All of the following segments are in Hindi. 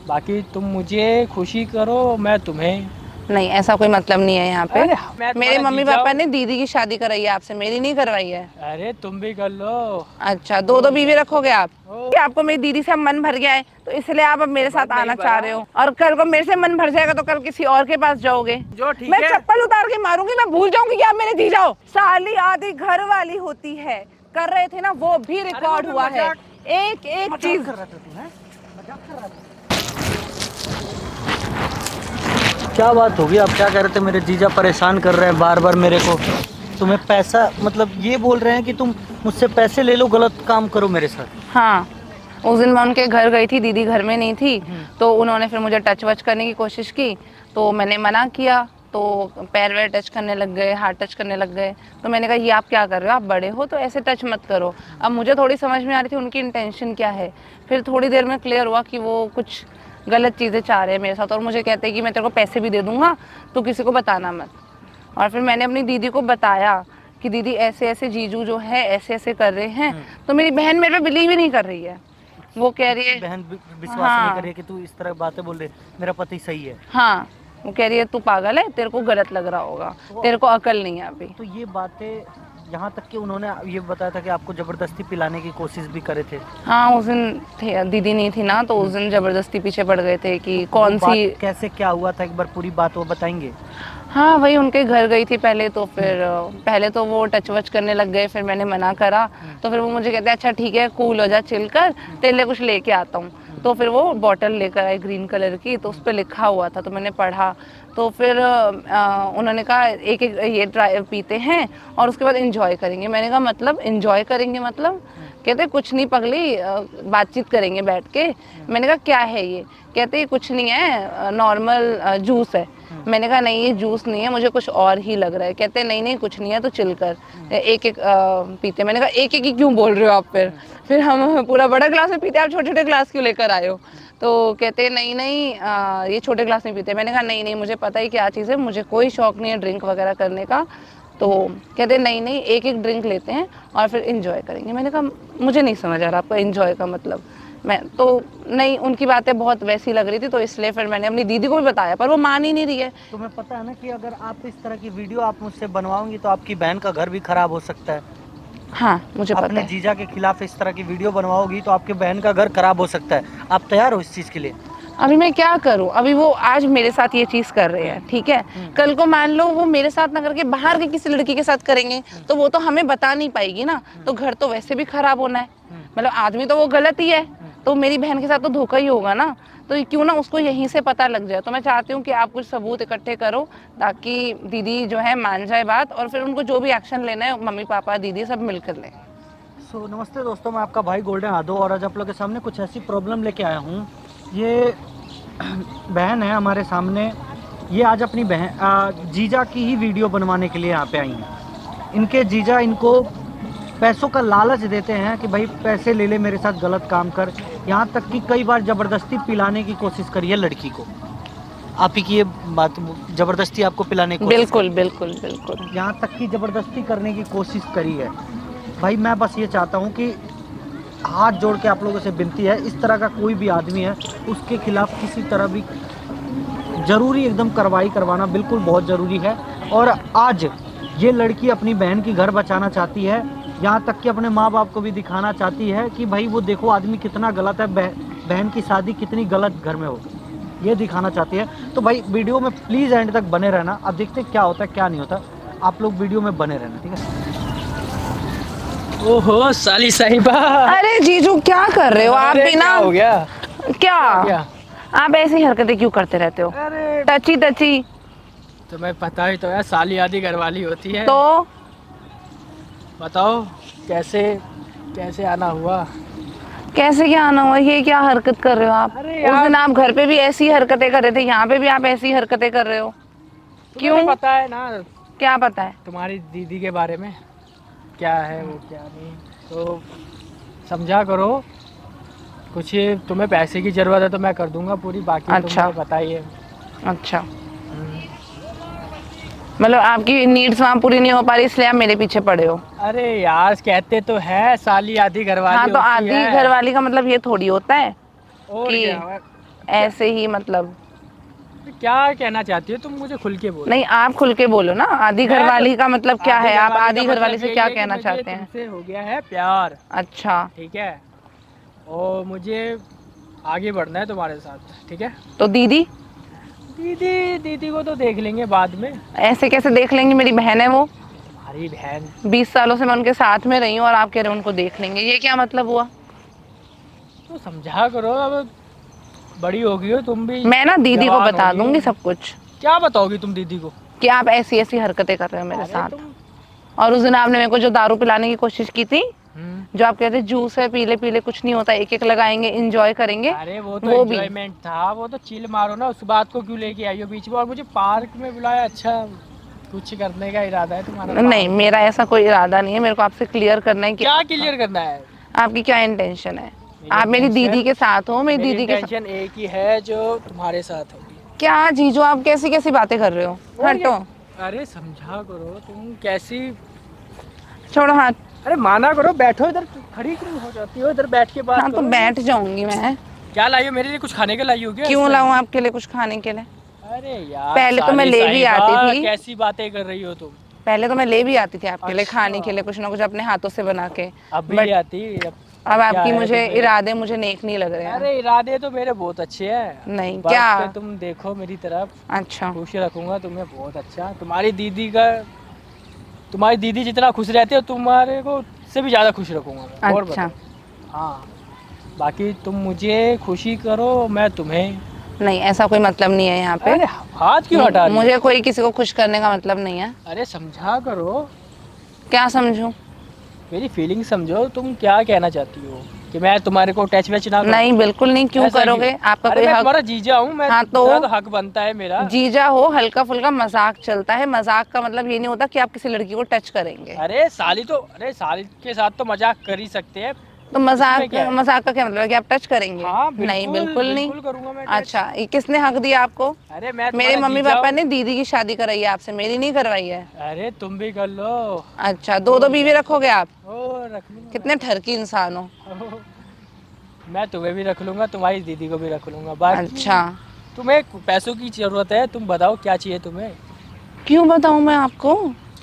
बाकी तुम मुझे खुशी करो, मैं तुम्हें। नहीं, ऐसा कोई मतलब नहीं है यहाँ पे। अरे मैं मेरे तुम्हारा मम्मी जीजा पापा हूँ। ने दीदी की शादी कराई है आपसे, मेरी नहीं करवाई है। अरे तुम भी कर लो। अच्छा, दो दो और बीवी क्या। रखोगे आप? ओ, कि आपको मेरी दीदी से अब मन भर गया है तो इसलिए आप अब मेरे मन साथ नहीं आना चाह भरा। रहे हो, और कल को मेरे से मन भर जाएगा तो कल किसी और के पास जाओगे। जो ठीक मैं है। चप्पल उतार के मारूंगी, मैं भूल जाऊंगी कि आप मेरे जीजा हो। साली आधी घर वाली होती है, कर रहे थे ना, वो भी अरे वो रिकॉर्ड मैं हुआ है। मजाक एक एक मजाक चीज। कर रहा था, तू है मजाक कर रहा था। क्या बात होगी, आप क्या कह रहे थे? मेरे जीजा परेशान कर रहे हैं बार बार मेरे को। तुम्हें पैसा मतलब ये बोल रहे हैं कि तुम मुझसे पैसे ले लो, गलत काम करो मेरे साथ। हाँ, उस दिन मैं उनके घर गई थी, दीदी घर में नहीं थी, तो उन्होंने फिर मुझे टच वच करने की कोशिश की, तो मैंने मना किया, तो पैर वैर टच करने लग गए, हाथ टच करने लग गए। तो मैंने कहा ये आप क्या कर रहे हो, आप बड़े हो तो ऐसे टच मत करो। अब मुझे थोड़ी समझ में आ रही थी उनकी इंटेंशन क्या है। फिर थोड़ी देर में क्लियर हुआ कि वो कुछ गलत चीज़ें चाह रहे हैं मेरे साथ, और मुझे कहते हैं कि मैं तेरे को पैसे भी दे दूंगा, तो किसी को बताना मत। और फिर मैंने अपनी दीदी को बताया कि दीदी ऐसे ऐसे जीजू जो है ऐसे ऐसे कर रहे हैं। तो मेरी बहन मेरे पे बिलीव ही नहीं कर रही है, वो कह रही है। बहन विश्वास नहीं हाँ करे कि तू इस तरह बातें बोल रहे, मेरा पति सही है। हाँ, वो कह रही है तू पागल है, तेरे को गलत लग रहा होगा, तेरे को अकल नहीं है अभी। तो ये बातें यहाँ तक कि उन्होंने ये बताया था कि आपको जबरदस्ती पिलाने की कोशिश भी करे थे। हाँ, उस दिन दीदी नहीं थी ना, तो उस दिन जबरदस्ती पीछे पड़ गए थे कि तो वो कौन बात सी। कैसे क्या हुआ था, एक बार पूरी बात वो बताएंगे? हाँ, वही उनके घर गई थी पहले, तो फिर पहले तो वो टच वच करने लग गए, फिर मैंने मना करा। तो फिर वो मुझे कहते हैं अच्छा ठीक है, कूल हो जा, चिल कर, तेरे लिए कुछ लेके आता हूँ। तो फिर वो बॉटल लेकर आए ग्रीन कलर की, तो उस पर लिखा हुआ था, तो मैंने पढ़ा। तो फिर उन्होंने कहा एक एक ये ट्राई पीते हैं और उसके बाद इंजॉय करेंगे। मैंने कहा मतलब इंजॉय करेंगे मतलब? कहते कुछ नहीं पगली, बातचीत करेंगे बैठ के। मैंने कहा क्या है ये? कहते ये कुछ नहीं है, नॉर्मल जूस है। मैंने कहा नहीं ये जूस नहीं है, मुझे कुछ और ही लग रहा है। कहते नहीं नहीं कुछ नहीं है, तो चिल कर, एक एक पीते। मैंने कहा एक एक ही क्यों बोल रहे हो आप? फिर हम पूरा बड़ा ग्लास में पीते, आप छोटे छोटे ग्लास क्यों लेकर आए हो? तो कहते नहीं नहीं ये छोटे ग्लास में पीते। मैंने कहा नहीं नहीं, मुझे पता ही क्या चीज़ है, मुझे कोई शौक नहीं है ड्रिंक वगैरह करने का। तो कहते नहीं नहीं एक एक ड्रिंक लेते हैं और फिर इंजॉय करेंगे। मैंने कहा मुझे नहीं समझ आ रहा आपका इंजॉय का मतलब। मैं तो नहीं, उनकी बातें बहुत वैसी लग रही थी, तो इसलिए फिर मैंने अपनी दीदी को भी बताया, पर वो मान ही नहीं रही है। तुम्हें पता है ना कि अगर आप इस तरह की वीडियो आप मुझसे बनवाओगी तो आपकी बहन का घर भी खराब हो सकता है। हाँ मुझे पता अपने है। जीजा के खिलाफ इस तरह की वीडियो बनवाओगी तो आपकी बहन का घर खराब हो सकता है। आप तैयार हो इस चीज़ के लिए? अभी मैं क्या करूं? अभी वो आज मेरे साथ ये चीज कर रहे हैं, ठीक है, कल को मान लो वो मेरे साथ ना करके बाहर के किसी लड़की के साथ करेंगे, तो वो तो हमें बता नहीं पाएगी ना, तो घर तो वैसे भी खराब होना है। मतलब आदमी तो वो गलत ही है, तो मेरी बहन के साथ तो धोखा ही होगा ना। तो क्यों ना उसको यहीं से पता लग जाए। तो मैं चाहती हूँ कि आप कुछ सबूत इकट्ठे करो, ताकि दीदी जो है मान जाए बात, और फिर उनको जो भी एक्शन लेना है मम्मी पापा दीदी सब मिलकर लें। नमस्ते दोस्तों, मैं आपका भाई गोल्डन यादव और आज आप लोगों के सामने कुछ ऐसी प्रॉब्लम लेके आया हूँ। ये बहन है हमारे सामने, ये आज अपनी बहन जीजा की ही वीडियो बनवाने के लिए यहाँ पे आई हैं। इनके जीजा इनको पैसों का लालच देते हैं कि भाई पैसे ले ले मेरे साथ, गलत काम कर। यहाँ तक कि कई बार ज़बरदस्ती पिलाने की कोशिश करी है लड़की को। आप ही की ये बात, ज़बरदस्ती आपको पिलाने की कोशिश बिल्कुल बिल्कुल बिल्कुल। यहाँ तक कि ज़बरदस्ती करने की कोशिश करी है। भाई मैं बस ये चाहता हूँ कि हाथ जोड़ के आप लोगों से विनती है, इस तरह का कोई भी आदमी है उसके खिलाफ किसी तरह भी ज़रूरी एकदम कार्रवाई करवाना बिल्कुल बहुत ज़रूरी है। और आज ये लड़की अपनी बहन की घर बचाना चाहती है, यहाँ तक कि अपने माँ बाप को भी दिखाना चाहती है कि भाई वो देखो आदमी कितना गलत है, बहन की शादी कितनी गलत घर में हो, ये दिखाना चाहती है। तो भाई वीडियो में प्लीज़ एंड तक बने रहना। अब देखते हैं क्या होता है क्या नहीं होता, आप लोग वीडियो में बने रहना, ठीक है? ओहो साली साहिबा। अरे जीजू क्या कर रहे हो आप अरे भी ना? क्या हो गया? क्या क्या? आप ऐसी हरकतें क्यों करते रहते हो? अरे टची टची। तुम्हें पता ही तो है, साली आधी घरवाली होती है। तो बताओ कैसे कैसे आना हुआ? कैसे क्या आना हुआ? ये क्या हरकत कर रहे हो आप? अरे उस यार, दिन आप घर पे भी ऐसी हरकतें कर रहे थे, यहाँ पे भी आप ऐसी हरकतें कर रहे हो। तुम्हें क्यों? पता है ना क्या पता है? तुम्हारी दीदी के बारे में, क्या है वो क्या नहीं, तो समझा करो। कुछ तुम्हें पैसे की ज़रूरत है तो मैं कर दूंगा पूरी, बाकी अच्छा। तुम्हें बताइए। अच्छा, मतलब आपकी नीड्स वहाँ पूरी नहीं हो पा रही, इसलिए आप मेरे पीछे पड़े हो। अरे यार कहते तो है साली आधी हाँ घरवाली तो होती आधी है। घरवाली का मतलब ये थोड़ी होता है और कि क्या? ऐसे ही मतलब। क्या कहना चाहती हो तुम, मुझे खुल के बोलो। नहीं आप खुल के बोलो ना, आधी मैं घरवाली का मतलब क्या आधी है, आप घरवाली का आधी घरवाली मतलब से यही क्या है कि कहना मुझे चाहते हैं? तुमसे हो गया है प्यार, अच्छा, ठीक है, और मुझे आगे बढ़ना है तुम्हारे साथ, ठीक है। तो दीदी? दीदी, दीदी को तो देख लेंगे बाद में। ऐसे कैसे देख लेंगे, मेरी बहन है वो। तुम्हारी बहन? 20 सालों से मैं उनके साथ में रही हूँ और आप कह रहे हो उनको देख लेंगे, ये क्या मतलब हुआ? तो समझा करो, अब बड़ी हो गई हो तुम भी, मैं ना दीदी को जवान हो बता गई हो। दूंगी सब कुछ, क्या बताओगी तुम दीदी को? कि आप ऐसी ऐसी हरकतें कर रहे हो मेरे अरे साथ। तुम। और उस दिन आपने मेरे को जो दारू पिलाने की कोशिश की थी, हम्म। जो आप कहते जूस है पीले पीले कुछ नहीं होता, एक एक लगाएंगे इंजॉय करेंगे, अरे वो तो वो भी। एंजॉयमेंट था, वो तो चिल मारो ना, उस बात को क्यों लेके आई हो बीच में और मुझे पार्क में बुलाया? अच्छा, कुछ करने का इरादा है तुम्हारा नहीं, पार्क मेरा में? ऐसा कोई इरादा नहीं है, मेरे को आपसे क्लियर करना है कि क्या क्लियर करना है? आपकी क्या इंटेंशन है। मेरी आप मेरी दीदी इंटेंशन, के साथ हो, मेरी मेरी दीदी के साथ। इंटेंशन एक ही है जो तुम्हारे साथ होगी। क्या जीजू, आप कैसी कैसी बातें कर रहे हो? और क्या? हटो, अरे समझा करो तुम, कैसी? छोड़ो हाथ। अरे माना करो, बैठो इधर, खड़ी क्यों हो जाती हो? इधर बैठ के बात हाँ तो करो। बैठ जाऊंगी मैं। क्या लाई हो मेरे लिए? कुछ खाने का लाई हो क्या क्यों इसमें? लाऊं आपके लिए कुछ खाने के लिए? अरे यार, पहले तो मैं साली ले भी साहिबा, आती थी, कैसी बातें कर रही हो तुम? पहले तो मैं ले भी आती थी आपके लिए अच्छा। खाने के लिए कुछ ना कुछ अपने हाथों से बना के। अब भी ले बट आती? अब क्या आपकी है मुझे तुम्हें? इरादे मुझे नेक नहीं लग रहे हैं। अरे इरादे तो मेरे बहुत अच्छे हैं। नहीं बस क्या? पे तुम देखो मेरी तरफ, अच्छा, खुश रखूंगा तुम्हें बहुत। अच्छा, तुम्हारी दीदी जितना खुश रहती है, तुम्हारे को से भी ज़्यादा खुश रखूंगा मैं। और अच्छा। बताओ। हाँ, बाकी तुम मुझे खुशी करो, मैं तुम्हें। नहीं ऐसा कोई मतलब नहीं है यहाँ पे। अरे हाथ क्यों हटा रही हो? मुझे कोई किसी को खुश करने का मतलब नहीं है। अरे समझा करो, क्या समझूं? मेरी फीलिंग समझो। तुम क्या कहना चाहती हो कि मैं तुम्हारे को टच वच ना करूं? नहीं बिल्कुल नहीं, क्यों ऐसा करोगे? आपका अरे कोई मैं हक? तुम्हारा जीजा हूँ, मैं हाँ मेरा तो तो हक बनता है मेरा। जीजा हो, हल्का फुल्का मजाक चलता है, मजाक का मतलब ये नहीं होता कि आप किसी लड़की को टच करेंगे। अरे साली के साथ तो मजाक कर ही सकते हैं। तो इसमें मजाक, क्या है? मजाक का क्या मतलब है कि आप टच करेंगे? हाँ नहीं बिल्कुल, बिल्कुल नहीं। बिल्कुल करूंगा मैं टच। अच्छा, ये किसने हक दिया आपको? अरे मैं मेरे तुम्हारा मम्मी जीजा पापा हूँ। ने दीदी की शादी कराई है आपसे, मेरी नहीं करवाई है। अरे तुम भी कर लो। अच्छा, दो दो बीवी रखोगे आप? ओ रख लूंगा कितने ठरकी इंसान हो। ओह, मैं तुम्हें भी रख लूंगा, तुम्हारी दीदी को भी रख लूंगा। बाकी अच्छा, तुम्हें पैसों की जरूरत है, तुम बताओ क्या चाहिए तुम्हें? क्यों बताऊं मैं आपको?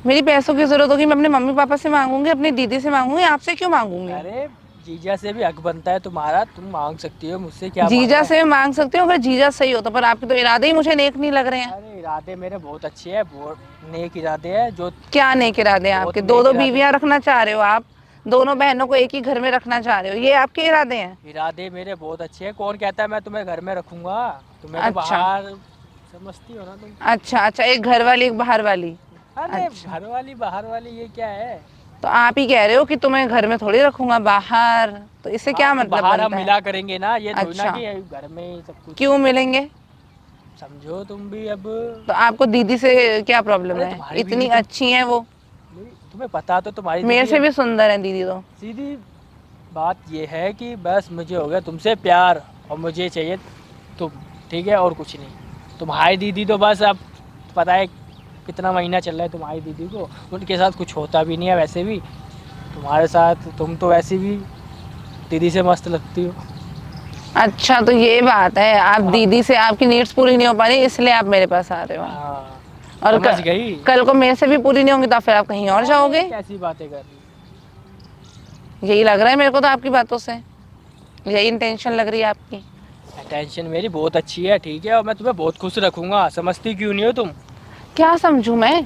मेरी पैसों की जरूरत होगी मैं अपने मम्मी पापा से मांगूंगी, अपनी दीदी से मांगूंगी, आपसे क्यों मांगूंगी? अरे जीजा से भी हक बनता है तुम्हारा, तुम मांग सकती हो मुझसे, क्या जीजा मांगना है? से मांग सकती हूँ अगर जीजा सही हो तो, पर आपके तो इरादे ही मुझे नेक नहीं लग रहे हैं। अरे इरादे मेरे बहुत अच्छे हैं, बहुत नेक इरादे हैं जो। क्या नेक इरादे हैं बहुत आपके? दो नेक दो इरादे। बीवियां रखना चाह रहे हो आप, दोनों बहनों को एक ही घर में रखना चाह रहे हो, ये आपके इरादे हैं? इरादे मेरे बहुत अच्छे हैं, कौन कहता है मैं तुम्हें घर में रखूंगा? तुम्हें तो अच्छा। बाहर समझती हो ना तुम। अच्छा अच्छा, एक घर वाली एक बाहर वाली। अरे अच्छा, घर वाली बाहर वाली ये क्या है? तो आप ही कह रहे हो कि तुम्हें घर में थोड़ी रखूंगा, बाहर, तो इससे क्या हाँ, तो मतलब बाहर हम बनता है? मिला करेंगे ना, ये थोड़ी ना अच्छा। कि घर में ही सब कुछ। क्यों मिलेंगे? समझो तुम भी अब। तो आपको दीदी से क्या प्रॉब्लम अरे है? तुम्हारी इतनी बीवी तो, अच्छी हैं वो, तुम्हें पता तो तुम्हारी मेरे दीदी से अब। भी सुंदर है दीदी तो। सीधी बात ये है कि बस मुझे हो गया तुमसे प्यार, और मुझे चाहिए तुम, ठीक है, और कुछ नहीं। तुम्हारी दीदी तो बस अब पता है कितना महीना चल रहा है तुम्हारी दीदी को, उनके साथ कुछ होता भी नहीं है वैसे भी। तुम्हारे साथ तुम तो वैसे भी दीदी से मस्त लगती हो। अच्छा तो ये बात है, आप दीदी से आपकी नीड्स पूरी नहीं हो पा रही इसलिए आप मेरे पास आ रहे हो। हाँ, और समझ गई। कल को मेरे से भी पूरी नहीं होंगी तो फिर आप कहीं और जाओगे। कैसी बातें कर रही यही लग रहा है मेरे को तो आपकी बातों से, यही इंटेंशन लग रही है आपकी। हो? टेंशन मेरी बहुत अच्छी है, ठीक है, और मैं तुम्हें बहुत खुश रखूंगा। समझती क्यों नहीं हो तुम? क्या समझूं मैं?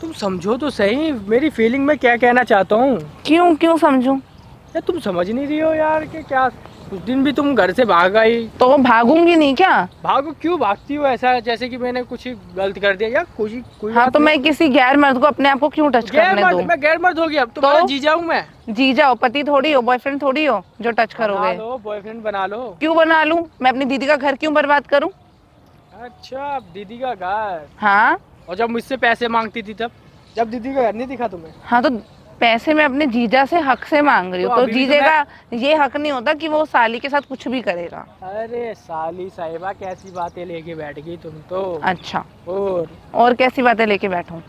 तुम समझो तो सही मेरी फीलिंग में क्या कहना चाहता हूँ। क्यों क्यों समझूं? यार तुम समझ नहीं रही हो यार कि क्या, उस दिन भी तुम घर से भाग आई। तो भागूंगी नहीं क्या? भागो क्यों भागती हो ऐसा, जैसे कि मैंने कुछ गलत कर दिया या कुछ कोई हाँ बात तो नहीं। मैं किसी गैर मर्द को अपने आप को क्यों टच करने दूं? मैं गैर मर्द हो गया, अब तुम्हारा जीजा हूँ मैं। जीजा हो, पति थोड़ी हो, बॉयफ्रेंड थोड़ी हो जो टच बना करोगे। लो, बॉयफ्रेंड बना लो। क्यों बना लूं? मैं अपनी दीदी का घर क्यों बर्बाद करूं? अच्छा, अब दीदी का घर। हाँ और जब मुझसे पैसे मांगती थी तब, जब दीदी का घर नहीं दिखा तुम्हें? हाँ, तो पैसे मैं अपने जीजा से हक से मांग रही हूँ, तो तो अभी भी तो जीजे का ये हक नहीं होता कि वो साली के साथ कुछ भी करेगा। अरे साली साहिबा, कैसी बातें लेके बैठ गई तुम तो। अच्छा, और और कैसी बातें लेके बैठूं?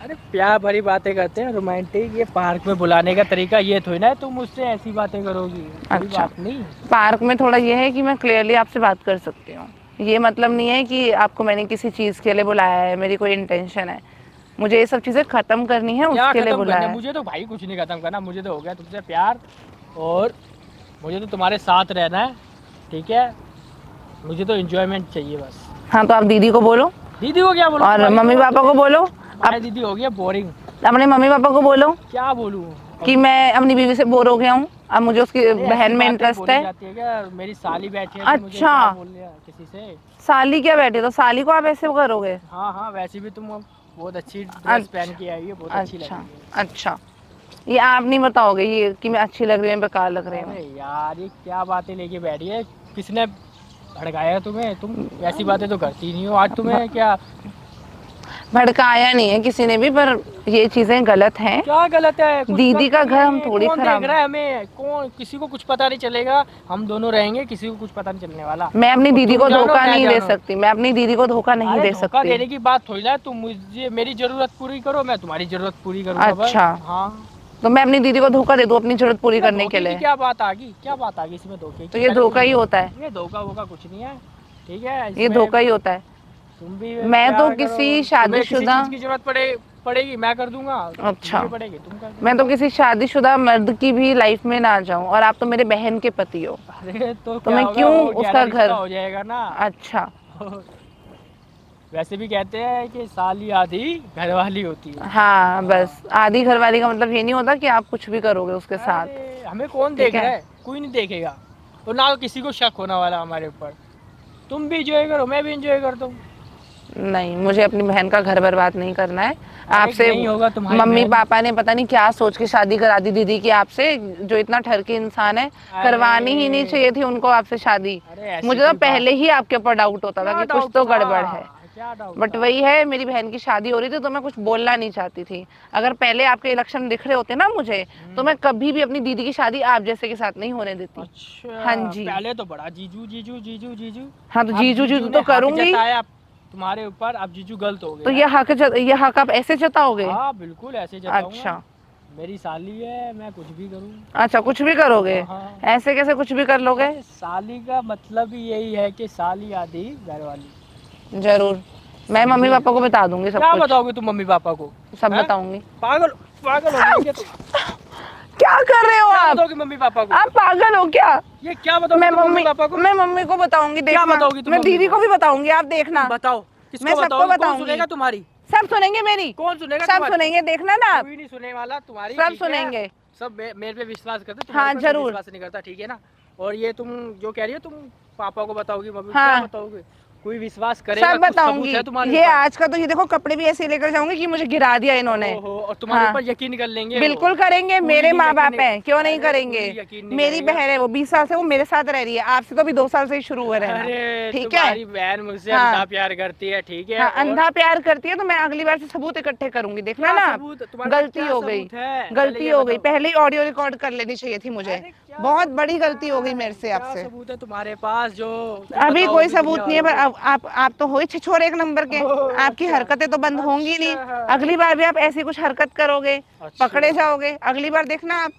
अरे प्यार भरी बातें करते हैं, रोमांटिक। ये पार्क में बुलाने का तरीका ये थोड़ी ना है तुम मुझसे ऐसी बातें करोगी। कोई अच्छा। बात नहीं। पार्क में थोड़ा ये है कि मैं क्लियरली आपसे बात कर सकती हूँ, ये मतलब नहीं है कि आपको मैंने किसी चीज़ के लिए बुलाया है, मेरी कोई इंटेंशन है। मुझे ये सब चीज़ें ख़त्म करनी है, क्या उसके लिए खत्म बुलाया करना? है। मुझे तो भाई कुछ नहीं खत्म करना, मुझे तो हो गया तुमसे प्यार, और मुझे तो तुम्हारे साथ रहना है, ठीक है। मुझे तो एंजॉयमेंट चाहिए बस। हाँ तो आप दीदी को बोलो दीदी को क्या बोलो? और तुम्हारी मम्मी तो- पापा को बोलो। तुम्हारी दीदी हो गया बोरिंग। अपने मम्मी पापा को बोलो क्या बोलूँ? कि मैं अपनी बीवी से बोर हो गया हूँ, अब मुझे उसकी बहन में इंटरेस्ट है। जाती है क्या? मेरी साली बैठी है तो मुझे अच्छा। क्या बोल लिया किसी से? साली क्या बैठी, तो साली को आप ऐसे करोगे? हाँ हाँ, वैसे भी तुम बहुत अच्छी ड्रेस पहन के आई है, बहुत अच्छी लग अच्छा रही है। अच्छा, ये आप नहीं बताओगे ये कि मैं अच्छी लग रही हूँ बेकार लग रही अरे हूँ? यार ये क्या बातें लेके बैठी है? किसने भड़काया तुम्हें? तुम ऐसी बातें तो करती नहीं हो। आज तुम्हें क्या भड़काया नहीं है किसी ने भी, पर ये चीजें गलत हैं। क्या गलत है? कुछ दीदी गलत का नहीं घर हम है। थोड़ी कौन खराब। देख रहा है हमें? कौन? किसी को कुछ पता नहीं चलेगा, हम दोनों रहेंगे, किसी को कुछ पता नहीं चलने वाला। मैं अपनी और दीदी तुम को जानो, धोखा मैं नहीं दे जानो। सकती, मैं अपनी दीदी को धोखा नहीं अरे दे धोखा सकती। देने की बात थोड़ी ना है। तुम मुझे मेरी जरूरत पूरी करो, मैं तुम्हारी जरूरत पूरी करूंगा बस। अच्छा। हाँ। तो मैं अपनी दीदी को धोखा दे दूं अपनी जरूरत पूरी इसमें करने के धोखे की लिए? क्या बात आ गई? क्या बात आ गई इसमें धोखे की? तो ये पहले धोखा ही मुझे होता है, बताओ। ये धोखा वोखा कुछ नहीं है, ठीक है। ये इसमें धोखा ही होता है। तुम भी मैं तो प्यार किसी करो। तुम्हें किसी शादीशुदा चीज की जरूरत पड़ेगी मैं कर दूंगा। अच्छा। मुझे पड़ेगी तुम कर मैं देना। तो किसी शादीशुदा मर्द की भी लाइफ में ना जाऊं, और आप तो मेरे बहन के पति हो, अरे तो तो क्या मैं होगा? क्यों वो उसका गहरा घर। रिश्ता हो जाएगा ना। अच्छा। वैसे भी कहते हैं कि साली आधी घरवाली होती है। हाँ बस, आधी घरवाली का मतलब ये नहीं होता कि आप कुछ भी करोगे उसके साथ। अरे हमें कौन ठीक देख है। रहा है? कोई नहीं देखेगा, और ना किसी को शक होने वाला हमारे ऊपर। तुम भी एंजॉय करो, मैं भी एंजॉय करता हूँ। नहीं, मुझे अपनी बहन का घर बर्बाद नहीं करना है अरे आपसे। नहीं होगा तुम्हारी मम्मी बहन। पापा ने पता नहीं क्या सोच के शादी करा दी दीदी की आपसे, जो इतना ठरकी इंसान है। करवानी ही नहीं चाहिए थी उनको आपसे शादी। अरे ऐसी मुझे तो कोई पहले ही आपके ऊपर डाउट होता था क्या कि कुछ डाउट तो था? गड़बड़ है। क्या डाउट बट था? वही है, मेरी बहन की शादी हो रही थी तो मैं कुछ बोलना नहीं चाहती थी। अगर पहले आपके इलेक्शन दिख रहे होते ना मुझे, तो मैं कभी भी अपनी दीदी की शादी आप जैसे के साथ नहीं होने देती। अच्छा। हाँ जी। पहले तो बड़ा जीजू जीजू जीजू जीजू। हाँ तो अब जीजू जीजू ने तो हक करूंगी। जताया तुम्हारे ऊपर, अब जीजू गलत हो तो गया। ये हक आप ऐसे जताओगे? हाँ बिल्कुल ऐसे जताऊंगा। अच्छा। मेरी साली है, मैं कुछ भी करूँ। अच्छा, कुछ भी करोगे? हाँ। ऐसे कैसे कुछ भी कर लोगे? अरे साली का मतलब ही यही है कि साली आधी घरवाली। जरूर, मैं मम्मी पापा को बता दूंगी सब क्या कुछ। बताओगे तुम मम्मी पापा को? सब हैं? बताऊंगी। पागल पागल हो गई क्या तुम? क्या कर रहे हो क्या आप? बताओगे मम्मी पापा को? आप पागल हो क्या? ये क्या बताओगे मैं तुम मम्मी पापा को? मैं मम्मी को बताऊंगी, क्या देखना। बताओगी तुम मैं मम्मी दीदी को? को भी बताऊंगी, आप देखना। बताओ। किसको मैं सबको बताओगे? कौन बताऊंगी। सुनेगा तुम्हारी? सब सुनेंगे मेरी। कौन सुनेगा सब तुम्हारी? सुनेंगे, देखना ना आप। कोई नहीं सुनने वाला तुम्हारी। सब ठीक है? सुनेंगे। सब मेरे पे विश्वास करते, हाँ, तुम्हारे पे कोई जरूर। विश्वास नहीं करता, ठीक है ना। और ये तुम जो कह रही हो, तुम पापा को बताओगी, मम्मी को हाँ। क्या बताओगे? कोई विश्वास करेगा? सब कुछ सबूत बताऊंगी। है तुम्हारे ये ऊपर? आज का तो ये देखो, कपड़े भी ऐसे लेकर जाऊंगी कि मुझे गिरा दिया इन्होंने। ओहो, और तुम्हारे हाँ। ऊपर यकीन कर लेंगे वो। बिल्कुल करेंगे, कोई मेरे नहीं माँ यकीन बाप नहीं- हैं, क्यों नहीं अरे करेंगे? कोई यकीन नहीं मेरी करेगा। बहन है, वो 20 साल से वो मेरे साथ रह रही है, आपसे तो अभी 2 साल से ही शुरू हुआ रहना। अरे ठीक है। तुम्हारी बहन मुझसे हाँ। अंधा प्यार करती है, ठीक है। हाँ, और अंधा प्यार करती है तो मैं अगली बार से सबूत इकट्ठे करूंगी, देखना क्या ना। सबूत? तुम्हारे पास गलती क्या हो गई, सबूत है? पहले गलती ये हो गई। बताओ। पहले ही ऑडियो रिकॉर्ड कर लेनी चाहिए थी मुझे। अरे क्या बहुत सबूत बड़ी गलती हो गई मेरे से क्या आपसे। सबूत है तुम्हारे पास जो तुम अभी बताओगी कोई दुनिया सबूत नहीं है, पर वालों अब आप तो हो ही छिछोर एक नंबर के। ओह, आपकी अच्छा। हरकतें तो बंद होंगी नहीं। अच्छा। अगली बार भी आप ऐसी कुछ हरकत करोगे, अच्छा। पकड़े जाओगे। अगली बार देखना आप,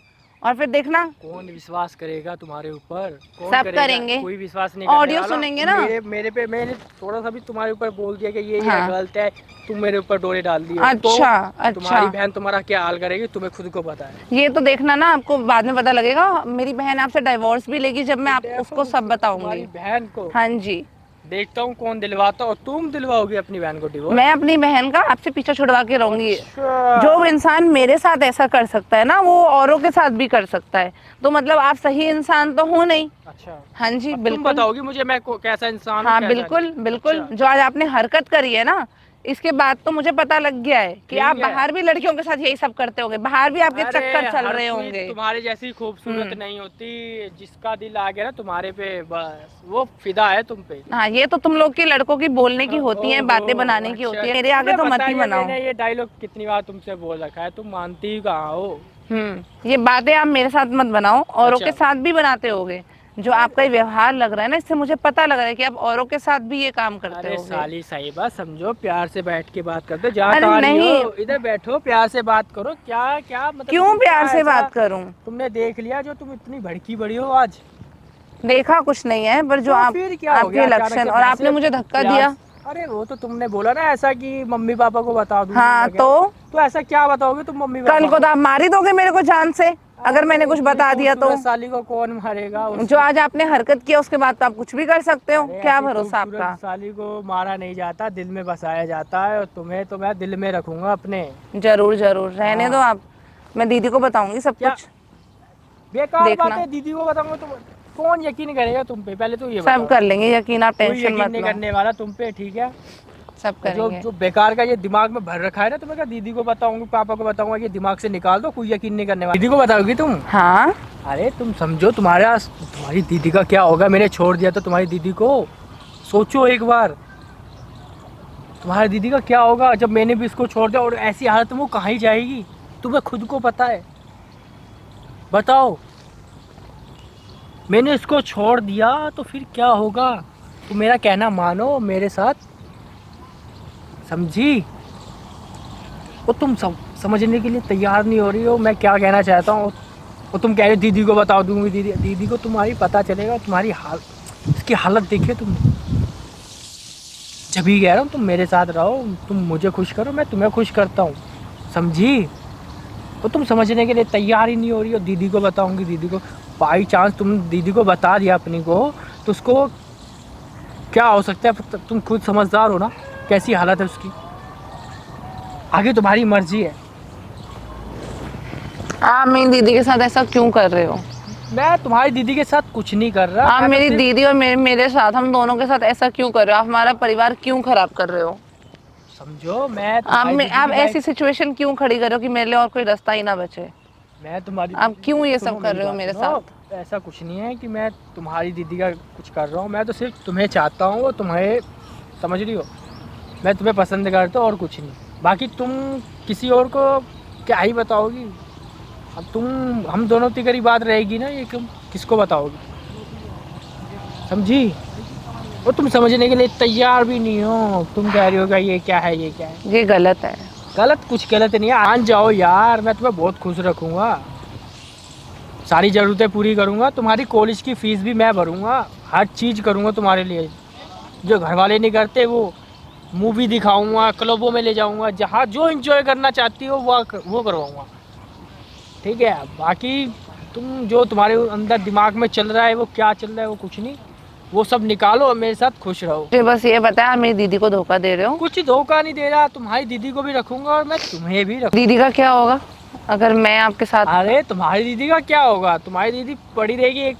और फिर देखना। कौन विश्वास करेगा तुम्हारे ऊपर? कौन सब करेगा? करेंगे। कोई विश्वास नहीं करने ऑडियो वाला। सुनेंगे ना। मेरे पे मैंने थोड़ा सा भी तुम्हारे ऊपर बोल दिया कि ये हाँ। गलत है, तुम मेरे ऊपर डोरे डाल दिए। अच्छा, तो अच्छा। तुम्हारी बहन तुम्हारा क्या हाल करेगी तुम्हें खुद को पता है। ये तो देखना ना, आपको बाद में पता लगेगा। मेरी बहन आपसे डिवोर्स भी लेगी जब मैं आप उसको सब तुम्हारी बताऊंगी। बहन को हाँ जी, देखता हूँ कौन दिलवाता, और तुम दिलवाओगी अपनी बहन को डिवोर्स? मैं अपनी बहन का आपसे पीछा छुड़वा के रहूंगी। अच्छा। जो इंसान मेरे साथ ऐसा कर सकता है ना, वो औरों के साथ भी कर सकता है। तो मतलब आप सही इंसान तो हो नहीं। अच्छा। हाँ जी, अब तुम बिल्कुल। बताओगी मुझे मैं कैसा इंसान हूँ, हाँ कैसा बिल्कुल नहीं। बिल्कुल। अच्छा। जो आज आपने हरकत करी है ना, इसके बाद तो मुझे पता लग गया है कि ठीक आप है। बाहर भी लड़कियों के साथ यही सब करते होंगे, बाहर भी आपके अरे, चक्कर चल हर रहे कोई होंगे। तुम्हारे जैसी खूबसूरत नहीं होती। जिसका दिल आ गया ना तुम्हारे पे, बस वो फिदा है तुम पे। हाँ, ये तो तुम लोग की लड़कों की बोलने की होती है, बातें ओहो, बनाने की अच्छा। होती है। मेरे आगे तो तुम्हें मत पता ही है बनाओ। मैंने ये डायलॉग कितनी बार तुमसे बोल रखा है, तुम मानती ही कहाँ हो। ये बातें आप मेरे साथ मत बनाओ, औरों अच्छा। के साथ भी बनाते होगे। जो आपका ये व्यवहार लग रहा है ना, इससे मुझे पता लग रहा है कि आप औरों के साथ भी ये काम करते अरे हो। साली साहिबा समझो, प्यार से बैठ के बात करते हो। जहाँ अरे कहाँ नहीं नहीं। हो, इधर बैठो, प्यार से बात करो। क्या क्या मतलब क्यों तुम प्यार क्या से ऐसा बात करूं? तुमने देख लिया जो तुम इतनी भड़की बड़ी हो आज? देखा कुछ नहीं है, पर जो तो आप फिर क्या हो गया आपके अचानक लक्षण, से और आपने वैसे मुझे धक्का प्यार दिया। अरे वो तो तुमने बोला ना ऐसा कि मम्मी पापा को बता दूंगी हाँ वगैरह। तो ऐसा क्या बताओगे तुम मम्मी पापा कल को तो आप मार ही दोगे मेरे को जान से, अगर मैंने कुछ बता दिया तो। साली को कौन मारेगा? जो आज आपने हरकत किया उसके बाद तो आप कुछ भी कर सकते हो। अरे क्या ऐसी भरोसा खूबसूरत आपका? साली को मारा नहीं जाता, दिल में बसाया जाता है। और तुम्हें तो मैं दिल में रखूंगा अपने। जरूर जरूर, रहने हाँ। दो आप। मैं दीदी को बताऊंगी सब क्या कुछ। बेकार देखना। बात है? दीदी को बताऊंगा तो कौन यकीन करेगा तुम पे? पहले तो ये सब बताओ। कर लेंगे यकीन, आप कोई टेंशन यकीन मत नहीं लो। करने वाला तुम पे, ठीक है? सब जो करेंगे। जो बेकार का ये दिमाग में भर रखा है ना, तुम्हें क्या दीदी को बताऊंगी पापा को बताऊंगा, ये दिमाग से निकाल दो। कोई यकीन नहीं करने वाला। दीदी को बताओगी तुम? हाँ अरे तुम समझो, तुम्हारी दीदी का क्या होगा? मैंने छोड़ दिया तो तुम्हारी दीदी को सोचो एक बार। तुम्हारी दीदी का क्या होगा जब मैंने भी इसको छोड़ दिया? और ऐसी हालत में वो कहाँ ही जाएगी, तुम्हें खुद को पता है। बताओ, मैंने इसको छोड़ दिया तो फिर क्या होगा? तुम मेरा कहना मानो मेरे साथ, समझी? वो तुम समझने के लिए तैयार नहीं हो रही हो मैं क्या कहना चाहता हूँ। और तुम कह रहे हो दीदी को बता दूंगी। दीदी को तुम्हारी पता चलेगा, तुम्हारी इसकी हालत देखिए तुम। जब ही कह रहा हूँ तुम मेरे साथ रहो, तुम मुझे खुश करो, मैं तुम्हें खुश करता हूँ, समझी? तो तुम समझने के लिए तैयार ही नहीं हो रही हो। दीदी को बताऊंगी, दीदी को। बाई चांस तुम दीदी को बता दिया अपनी को तो उसको क्या हो सकता है? तुम खुद समझदार हो ना कैसी हालत है उसकी। आगे तुम्हारी मर्जी है। आप मेरी दीदी के साथ ऐसा क्यों कर रहे हो? मैं तुम्हारी दीदी के साथ कुछ नहीं कर रहा। आप मैं तो मेरी सिर्फ- दीदी और मेरे साथ, हम दोनों के साथ ऐसा क्यों कर रहे हो? आप हमारा परिवार क्यों खराब कर रहे हो? समझो, मैं आप तुम्हारी दीदी आप की ऐसी सिचुएशन क्यों खड़ी कर रहे हो कि मेरे लिए और कोई रास्ता ही ना बचे? मैं तुम्हारी आप क्यों ये सुनो सब कर मेरी रहे हो बात मेरे सुनो। साथ? ऐसा कुछ नहीं है कि मैं तुम्हारी दीदी का कुछ कर रहा हूँ। मैं तो सिर्फ तुम्हें चाहता हूँ, वो तुम्हें, समझ रही हो? मैं तुम्हें पसंद करता हूँ और कुछ नहीं। बाकी तुम किसी और को क्या ही बताओगी? अब हम दोनों की बात रहेगी ना, ये तुम किसको बताओगी? समझी? वो तुम समझने के लिए तैयार भी नहीं हो। तुम कह रही हो ये क्या है, ये क्या है। ये गलत है। कुछ गलत नहीं है। मान जाओ यार, मैं तुम्हें बहुत खुश रखूँगा, सारी ज़रूरतें पूरी करूँगा, तुम्हारी कॉलेज की फ़ीस भी मैं भरूँगा, हर चीज़ करूँगा तुम्हारे लिए। जो घर वाले नहीं करते वो मूवी दिखाऊँगा, क्लबों में ले जाऊँगा, जहाँ जो एंजॉय करना चाहती हो वो करवाऊँगा, ठीक है? बाकी तुम जो तुम्हारे अंदर दिमाग में चल रहा है वो क्या चल रहा है, वो कुछ नहीं, वो सब निकालो और मेरे साथ खुश रहो। मुझे बस ये बताया, आप मेरी दीदी को धोखा दे रहे हो। कुछ धोखा नहीं दे रहा, तुम्हारी दीदी को भी रखूँगा और मैं तुम्हें भी रखूँगा। दीदी का क्या होगा अगर मैं आपके साथ? अरे तुम्हारी दीदी का क्या होगा? तुम्हारी दीदी पड़ी रहेगी एक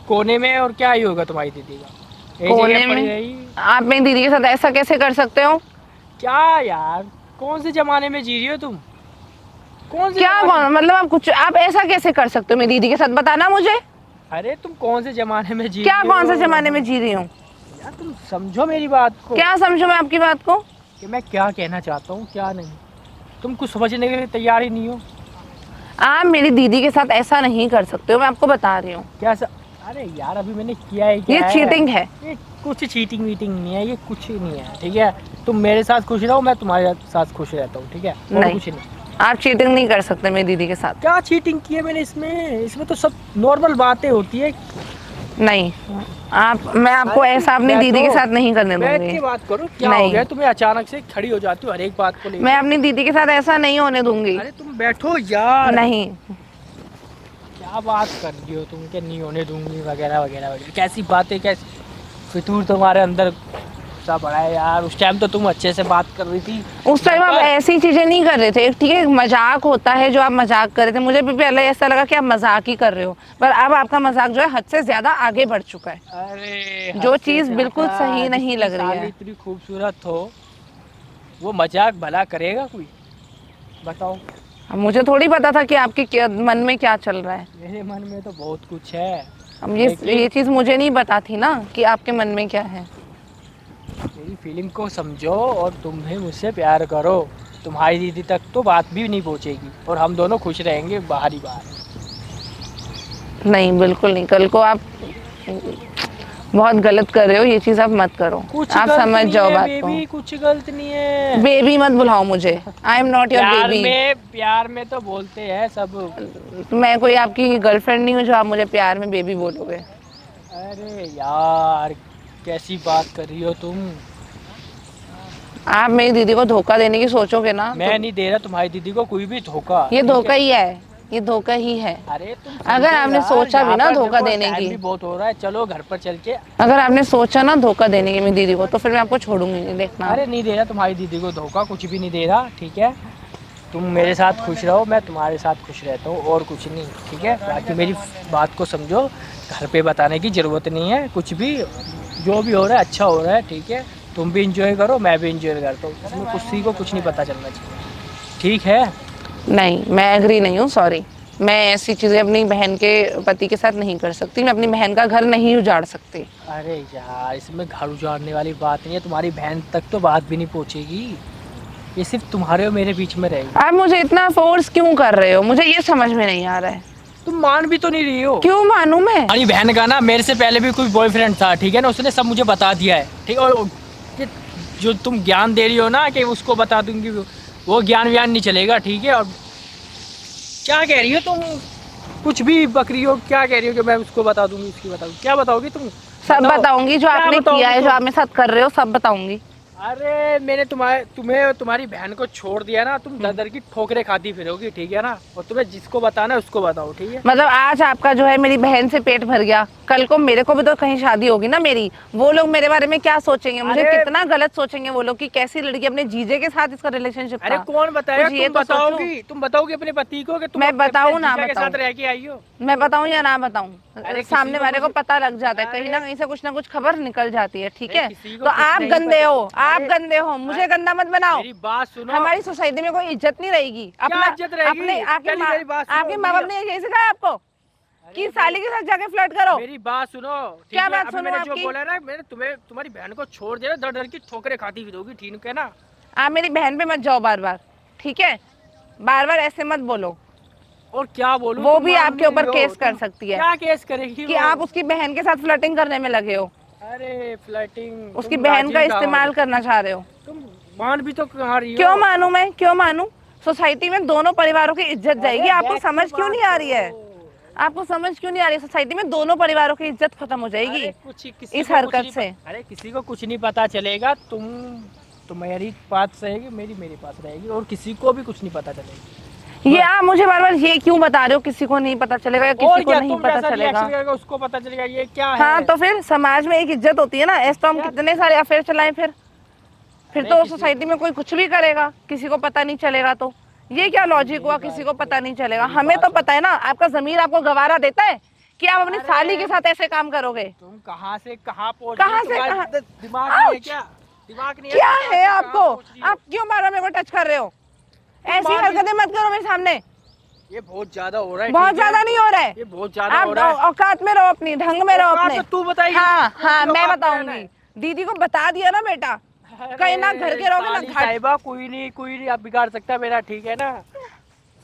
कोने में, और क्या ही होगा तुम्हारी दीदी का? एक कोने जगह पड़ी में? रहेगी। आप मेरी दीदी के साथ ऐसा कैसे कर सकते हो? क्या यार, कौन से जमाने में जी रही हो तुम? कौन से क्या जमाने- मतलब आप ऐसा कैसे कर सकते हो मेरी दीदी के साथ? बताना मुझे। अरे तुम कौन से जमाने में जी क्या रही हो? कौन से जमाने में जी रही हूँ? यार तुम समझो मेरी बात को। क्या समझो मैं आपकी बात को? कि मैं क्या कहना चाहता हूँ क्या नहीं। तुम कुछ समझने के लिए तैयार ही नहीं हो। आप मेरी दीदी के साथ ऐसा नहीं कर सकते हो, मैं आपको बता रही हूँ। अरे यार अभी मैंने किया है क्या? ये चीटिंग है। ये कुछ चीटिंग वीटिंग नहीं है, ये कुछ नहीं है, ठीक है? तुम मेरे साथ खुश रहो, मैं तुम्हारे साथ खुश रहता हूँ, ठीक है? और नहीं। कुछ नहीं। आप चीटिंग नहीं कर सकते मेरी दीदी के साथ। क्या चीटिंग की है मैंने इसमें तो सब नॉर्मल बातें होती है। नहीं, मैं आपको ऐसा अपनी दीदी के साथ नहीं करने बैठ दूंगी। के बात करो। क्या नहीं। हो गया तुम्हें? अचानक से खड़ी हो जाती हो हर एक बात को लेकर। मैं अपनी दीदी के साथ ऐसा नहीं होने दूंगी। अरे तुम बैठो यार। नहीं। क्या बात कर रही हो तुम? के नहीं होने दूंगी वगैरह वगैरह वगैरह, कैसी बातें, कैसी फितूर तुम्हारे अंदर सा बड़ा है यार। उस टाइम तो तुम अच्छे से बात कर रही थी। उस टाइम आप ऐसी चीजें नहीं कर रहे थे, ठीक है? मजाक होता है जो आप मजाक कर रहे थे, मुझे भी पहले ऐसा लगा कि आप मजाक ही कर रहे हो, पर अब आपका मजाक जो है हद से ज्यादा आगे बढ़ चुका है। अरे जो चीज बिल्कुल सही नहीं लग रही है। इतनी खूबसूरत हो, वो मजाक भला करेगा कोई? बताओ। अब मुझे थोड़ी पता था कि आपके मन में क्या चल रहा है। मेरे मन में तो बहुत कुछ है। अब ये चीज मुझे नहीं पता थी ना कि आपके मन में क्या है। मेरी फीलिंग को समझो और तुम्हें मुझसे प्यार करो। तुम्हारी दीदी तक तो बात भी नहीं पहुंचेगी और हम दोनों खुश रहेंगे बाहर ही बाहर। नहीं, बिल्कुल नहीं। कल को आप बहुत गलत कर रहे हो, ये चीज आप मत करो। कुछ आप गलत समझ नहीं जाओ है बात बेबी, को। कुछ गलत नहीं है। बेबी मत बुलाओ मुझे, I am not your baby. प्यार में तो बोलते हैं सब। मैं कोई आपकी गर्लफ्रेंड नहीं हूँ जो आप मुझे प्यार में बेबी बोलोगे। अरे यार, कैसी बात कर रही हो तुम। आप मेरी दीदी को धोखा देने की सोचोगे ना मैं तो नहीं दे रहा तुम्हारी दीदी को कोई भी धोखा। ये ठीक धोखा है? ही है, ये धोखा ही है। अरे तुम अगर समझो आपने यार, सोचा भी यहाँ ना पर धोखा देखो देने टाइम की, भी बहुत हो रहा है, चलो घर पर चल के। अगर आपने सोचा ना धोखा देने की मेरी दीदी को, तो फिर मैं आपको छोड़ूंगी नहीं, देखना। अरे नहीं दे रहा तुम्हारी दीदी को धोखा, कुछ भी नहीं दे रहा। ठीक है, तुम मेरे साथ खुश रहो, मैं तुम्हारे साथ खुश रहता हूँ, और कुछ नहीं। ठीक है, बाकी मेरी बात को समझो, घर पे बताने की ज़रूरत नहीं है कुछ भी। जो भी हो रहा है अच्छा हो रहा है। ठीक है, तुम भी इंजॉय करो, मैं भी इंजॉय करता हूँ, इसमें किसी को कुछ नहीं पता चलना चाहिए। ठीक है। नहीं, मैं एग्री नहीं हूँ, सॉरी। मैं ऐसी चीजें अपनी बहन के पति के साथ नहीं कर सकती, मैं अपनी बहन का घर नहीं उजाड़ सकती। अरे यार, इसमें घर उजाड़ने वाली बात नहीं है, तुम्हारी बहन तक तो बात भी नहीं पहुँचेगी, ये सिर्फ तुम्हारे और मेरे बीच में रहेगी। आप मुझे इतना फोर्स क्यों कर रहे हो, मुझे ये समझ में नहीं आ रहा है। तुम मान भी तो नहीं रही हो। क्यों मानूं मैं? हमारी बहन का ना मेरे से पहले भी कोई बॉयफ्रेंड था। ठीक है ना, उसने सब मुझे बता दिया है। ठीक है, और ये जो तुम ज्ञान दे रही हो ना कि उसको बता दूंगी, वो ज्ञान व्यान नहीं चलेगा। ठीक है, और क्या कह रही हो तुम, कुछ भी बकरी हो, क्या कह रही हो कि मैं उसको बता दूंगी, उसकी बता दूंगी, क्या बताओगी तुम? सब बताओ। बताऊंगी, जो क्या आपने बताओगी किया है, जो तुम? आप मेरे साथ कर रहे हो, सब बताऊंगी। अरे मैंने तुम्हें तुम्हारी बहन को छोड़ दिया ना, तुम दर दर की ठोकरें खाती फिरोगी। ठीक है ना, और तुम्हें जिसको बताना है उसको बताओ। ठीक है, मतलब आज आपका जो है मेरी बहन से पेट भर गया, कल को मेरे को भी तो कहीं शादी होगी ना मेरी, वो लोग मेरे बारे में क्या सोचेंगे, मुझे अरे- कितना गलत सोचेंगे वो लोग कि कैसी लड़की अपने जीजे के साथ इसका रिलेशनशिप अरे था। कौन बताएगा? कुछ ये तुम तो सोचो। बताओगी, तुम बताओगी अपने पति को कि तुम मैं अपने बताऊं ना जीजा के बताऊं? साथ रह के आई हो? मैं बताऊं या ना बताऊं? अरे किसी सामने को वाले को कुछ- पता लग जाता है, कहीं ना अरे- कहीं से कुछ ना कुछ खबर निकल जाती है। ठीक अरे है, किसी को तो कुछ आप नहीं गंदे पता। हो, आप अरे- गंदे हो, मुझे गंदा मत बनाओ। मेरी बात सुनो। हमारी सोसाइटी में कोई इज्जत नहीं रहेगी। अपना इज्जत रहेगी? अपने आपके पहली मेरी बात सुनो, आपके माँ बाप ने यही सिखाया आपको कि साली के साथ जाके फ्लर्ट करो? मेरी बात सुनो। ठीक क्या है? बात अभी सुनो मैंने जो आपकी? बोला ना, मैंने तुम्हारी बहन को छोड़ दिया, दर दर की ठोकरें खाती फिरोगी। ठीक है ना? आप मेरी बहन पे मत जाओ बार बार, ठीक है? बार बार ऐसे मत बोलो, और क्या बोलूं? वो तुम भी मान आपके नहीं ऊपर रही हो। केस कर तुम सकती है क्या केस करेगी कि वो? आप उसकी बहन के साथ फ्लर्टिंग करने में लगे हो, अरे फ्लर्टिंग, उसकी बहन का इस्तेमाल करना चाह रहे हो। तुम मान भी तो कहाँ रही हो? क्यों मानूं मैं, क्यों मानूं? सोसाइटी में दोनों परिवारों की इज्जत जाएगी। आपको समझ क्यों नहीं आ रही है? आपको समझ क्यों नहीं आ रही है? सोसाइटी में दोनों परिवारों की इज्जत खत्म हो जाएगी इस हरकत से। अरे किसी को कुछ नहीं पता चलेगा। तुम्हारी पास रहेगी, मेरे पास रहेगी, और किसी को भी कुछ नहीं पता चलेगा। ये आप मुझे बार बार ये क्यों बता रहे हो, किसी को नहीं पता चलेगा या किसी को नहीं पता चलेगा? उसको पता चलेगा, ये क्या है? हाँ, तो फिर समाज में एक इज्जत होती है ना। ऐसे तो हम कितने सारे अफेयर चलाएं, फिर तो सोसाइटी में कोई कुछ भी करेगा, किसी को पता नहीं चलेगा। तो ये क्या लॉजिक हुआ, किसी को पता नहीं चलेगा? हमें तो पता है ना, आपका जमीर आपको गवारा देता है कि आप अपनी साली के साथ ऐसे काम करोगे? तुम कहाँ से कहाँ पहुँच कहाँ गई? से तुम्हारे कहाँ? दिमाग नहीं है क्या? दिमाग नहीं है? क्या कहाँ है से आपको? कहाँ पहुँच रही हो? आप क्यों बार बार मेरे को टच कर रहे हो? ऐसी हरकतें मत करो मेरे सामने। ये बहुत ज्यादा हो रहा है। बहुत ठीक है? ज्यादा नहीं हो रहा है, ये बहुत ज्यादा आप हो रहा है। औकात में रहो, अपनी ढंग में रहो औकात अपने। तो तू बताएगी। हाँ हाँ, तू मैं औकात में बताऊंगी। रहना है। दीदी को बता दिया ना बेटा, कहीं ना घर के रहोगे ना साली घाट। साहिबा, कोई नहीं आप बिगाड़ सकता मेरा। ठीक है ना,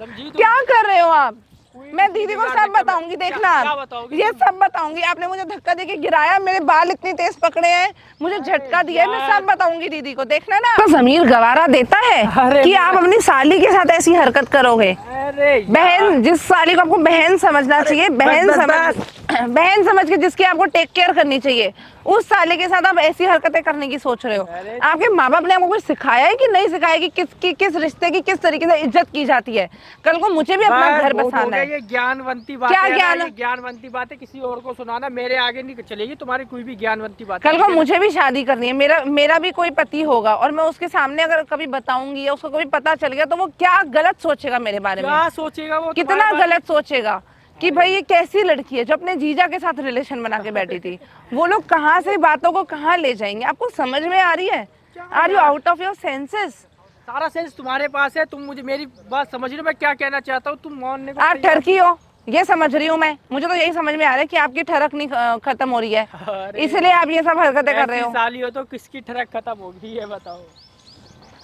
समझी तुम? क्या कर रहे हो आप? कोई मैं नहीं दीदी को बिगाड़ सब सकता। बताऊंगी, क्या- देखना क्या आप। बताओगी ये तुम? सब बताऊंगी। आपने मुझे धक्का देके गिराया, मेरे बाल इतनी तेज पकड़े हैं, मुझे झटका दिया है, मैं यार। सब बताऊंगी दीदी को, देखना ना। तो जमीर गवारा देता है अरे कि आप अपनी साली के साथ ऐसी हरकत करोगे? अरे यार। बहन, जिस साली को आपको बहन समझना चाहिए, बहन बहन समझ के जिसकी आपको टेक केयर करनी चाहिए, उस साले के साथ आप ऐसी हरकतें करने की सोच रहे हो। अरे आपके माँ बाप ने आपको कुछ सिखाया है कि नहीं सिखाया कि किस रिश्ते की किस तरीके से इज्जत की जाती है? कल को मुझे भी अपना बस घर बहुत हो बसाना गया, है। ये ज्ञानवंती बात क्या है ना, ज्ञान? ये ज्ञानवंती बात है, किसी और को सुनाना, मेरे आगे नहीं चलेगी तुम्हारी कोई भी ज्ञानवंती बात। कल को मुझे भी शादी करनी है, मेरा भी कोई पति होगा, और मैं उसके सामने अगर कभी बताऊंगी या उसको कभी पता चल गया, तो वो क्या गलत सोचेगा मेरे बारे में? क्या सोचेगा वो? कितना तुम्हारे बारे गलत सोचेगा कि भाई ये कैसी लड़की है जो अपने जीजा के साथ रिलेशन बना के बैठी थी। वो लोग कहाँ से बातों को कहाँ ले जाएंगे? आपको समझ में आ रही है? Are you out of your senses? सारा सेंस तुम्हारे पास है। तुम मुझे मेरी बात समझ रहे हो मैं क्या कहना चाहता हूँ? तुम मानने को आप तैयार- ठरकी हो, ये समझ रही हूँ मैं। मुझे तो यही समझ में आ रहा है कि आपकी ठरक नहीं खत्म हो रही है, अरे, इसलिए आप ये सब हरकतें कर रहे ऐसी हो। साली हो तो किसकी ठरक खत्म होगी ये बताओ?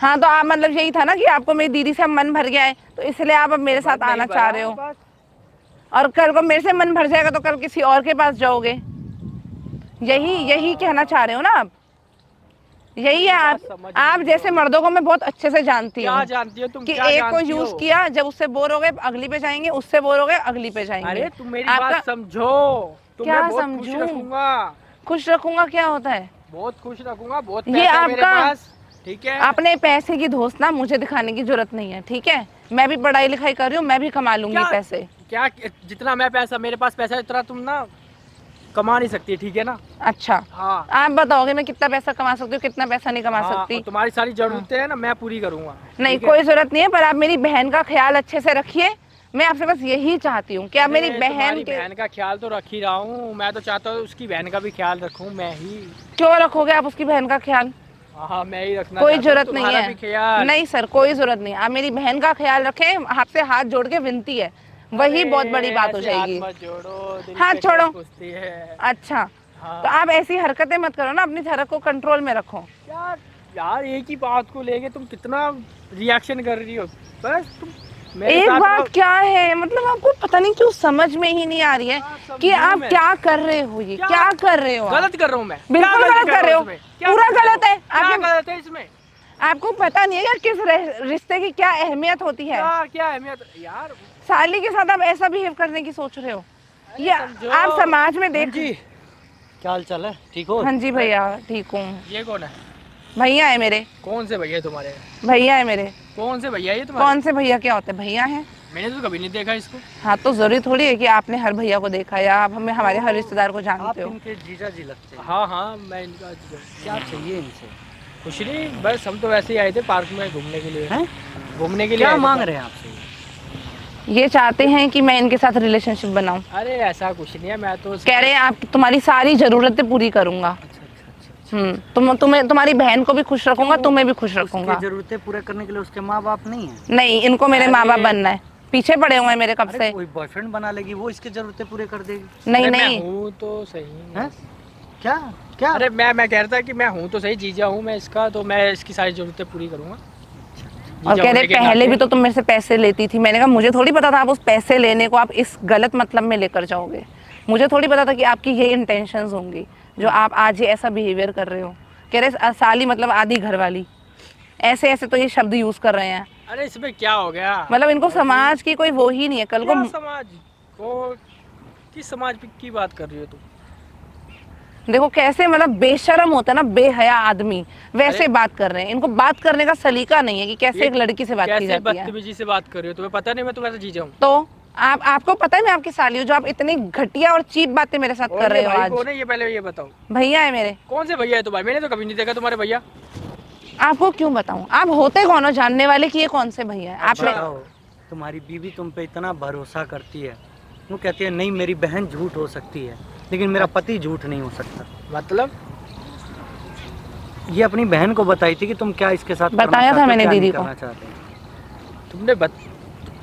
हाँ, तो आप मतलब यही था ना कि आपको मेरी दीदी से अब मन भर गया है, तो इसलिए आप अब मेरे साथ आना चाह रहे हो। बस। और कल को मेरे से मन भर जाएगा तो कल किसी और के पास जाओगे। यही कहना चाह रहे हो ना आप? यही है बात समझ आप नहीं जैसे मर्दों को मैं बहुत अच्छे से जानती क्या हूँ जानती हो तुम? कि क्या एक को जानती यूज हो? किया, जब उससे बोर हो गए अगली पे जाएंगे, उससे बोर हो गए अगली पे जाएंगे। अरे तुम मेरी आपका बात समझो, तुम्हें क्या बहुत खुश समझूं? रखूंगा, खुश रखूंगा क्या होता है? बहुत खुश रखूंगा, बहुत ये पैसा है मेरे आपका पास, ठीक है? अपने पैसे की धोस ना मुझे दिखाने की जरूरत नहीं है, ठीक है? मैं भी पढ़ाई लिखाई कर रही हूँ, मैं भी कमा लूंगी क्या पैसे। क्या जितना मैं पैसा मेरे पास पैसा है उतना तुम ना कमा नहीं सकती, ठीक है ना? अच्छा, हाँ आप बताओगे मैं कितना पैसा कमा सकती हूँ, कितना पैसा नहीं कमा हाँ, सकती? और तुम्हारी सारी जरूरतें हैं ना मैं पूरी करूंगा। नहीं, ठीक है? कोई जरूरत नहीं है, पर आप मेरी बहन का ख्याल अच्छे से रखिए। मैं आपसे बस यही चाहती हूँ कि आप मेरी अरे, बहन तुम्हारी के। बहन का ख्याल तो रख ही रहा हूँ, मैं तो चाहता हूँ उसकी बहन का भी ख्याल रखूँ मैं ही। क्यों रखोगे आप उसकी बहन का ख्याल? हाँ मैं ही रखना कोई चाहता हूँ जरूरत नहीं तुम्हारा भी है। ख्याल। नहीं सर, कोई जरूरत नहीं, आप मेरी बहन का ख्याल रखें, आपसे हाथ जोड़ के विनती है, वही अरे, बहुत बड़ी बात हो ऐसे हाथ जाएगी। मत जोड़ो, दिल हाथ पे छोड़ो। ठेस पूछती है। अच्छा, हाँ। तो आप ऐसी हरकतें मत करो ना, अपनी हरकत को कंट्रोल में रखो। क्या यार, एक ही बात को लेके तुम कितना रिएक्शन कर रही हो? बस तुम मेरे एक साथ बात रहो। क्या है, मतलब आपको पता नहीं क्यों समझ में ही नहीं आ रही है क्या समझूं कि आप मैं? क्या कर रहे हो, ये क्या कर रहे हो आप? गलत कर रहा हूँ मैं? बिल्कुल क्या गलत कर रहे हो, इसमें? क्या पूरा कर रहा गलत है। हूँ? क्या आपके गलत है इसमें? आपको पता नहीं है यार किस रिश्ते की क्या अहमियत होती है। क्या क्या अहमियत यार? साली के साथ आप ऐसा बिहेव करने की सोच रहे हो, अरे ये समझो। आप समाज में हाँ देख। जी, क्या हाल चाल है? ठीक हो? हाँ जी भैया, ठीक हूँ। ये कौन है? भैया है मेरे, कौन से भैया तुम्हारे? भैया है मेरे। कौन से भैया ये तुम्हारे? कौन से भैया क्या होते हैं? भैया हैं। मैंने तो कभी नहीं देखा इसको। हाँ, तो जरूरी थोड़ी है कि आपने हर भैया को देखा या आप हमें हमारे हर रिश्तेदार को आप जानते हो। इनके जीजा जी लगते हैं। हाँ हाँ, मैं इनका क्या चाहिए इनसे? कुछ नहीं, बस हम तो वैसे ही आए थे पार्क में घूमने के लिए। हैं? घूमने के लिए क्या आए थे मांग पार्क। रहे हैं आपसे? ये चाहते हैं कि मैं इनके साथ रिलेशनशिप बनाऊं। अरे ऐसा कुछ नहीं है, मैं तो कह रहे हैं आप तुम्हारी सारी जरूरतें पूरी करूंगा। अच्छा अच्छा अच्छा। तुम्हारी बहन को भी खुश रखूंगा, तुम्हें भी खुश रखूंगा। उसकी जरूरतें पूरे करने के लिए उसके माँ बाप नहीं है? नहीं, इनको मेरे माँ बाप अरे। बनना है, पीछे पड़े हुए हैं मेरे कब अरे से। कोई बॉयफ्रेंड बना लेगी, वो इसकी जरूरतें पूरे कर देगी। नहीं अरे मैं नहीं, हूँ तो सही। हैं? क्या क्या? अरे मैं कह रहा था कि मैं हूँ तो सही, जीजा हूँ मैं इसका, तो मैं इसकी सारी जरूरतें पूरी करूँगा। और कह रहे पहले भी तो तुम मेरे से पैसे लेती थी। मैंने कहा मुझे थोड़ी पता था आप उस पैसे लेने को आप इस गलत मतलब में लेकर जाओगे। मुझे थोड़ी पता था कि आपकी ये इंटेंशंस होंगी जो आप आज ये ऐसा बिहेवियर कर रहे हो। कह रहे साली मतलब आधी घर वाली, ऐसे ऐसे तो ये शब्द यूज कर रहे हैं। अरे इसमें क्या हो गया? मतलब इनको समाज की कोई वो ही नहीं है। कल को क्या समाज को, किस समाज की बात कर रही हो तुम? देखो कैसे मतलब बेशर्म होता है ना, बेहया आदमी, वैसे अरे। बात कर रहे हैं। इनको बात करने का सलीका नहीं है कि कैसे ये एक लड़की से बात की कैसे जाती है। बदतमीजी से बात कर रही हो? तुम्हें पता नहीं मैं तुम्हारा जीजा हूँ? तो आपको पता है मैं आपकी साली हूँ जो आप इतनी घटिया और चीप बातें मेरे साथ कर रहे हो आज। कौन है ये, पहले ये बताओ। भैया है मेरे। कौन से भैया है तुम्हारे? मैंने तो कभी नहीं देखा तुम्हारे भैया। आपको क्यों बताऊं, आप होते कौन हो जानने वाले कि ये कौन से भैया है? आप बताओ, तुम्हारी बीवी तुम पे इतना भरोसा करती है, वो कहती है नहीं मेरी बहन झूठ हो सकती है लेकिन मेरा पति झूठ नहीं हो सकता। मतलब ये अपनी बहन को बताई थी कि तुम क्या इसके साथ करना बताया था चाहते हो, मैंने क्या नहीं दीदी को। करना चाहते हो। तुमने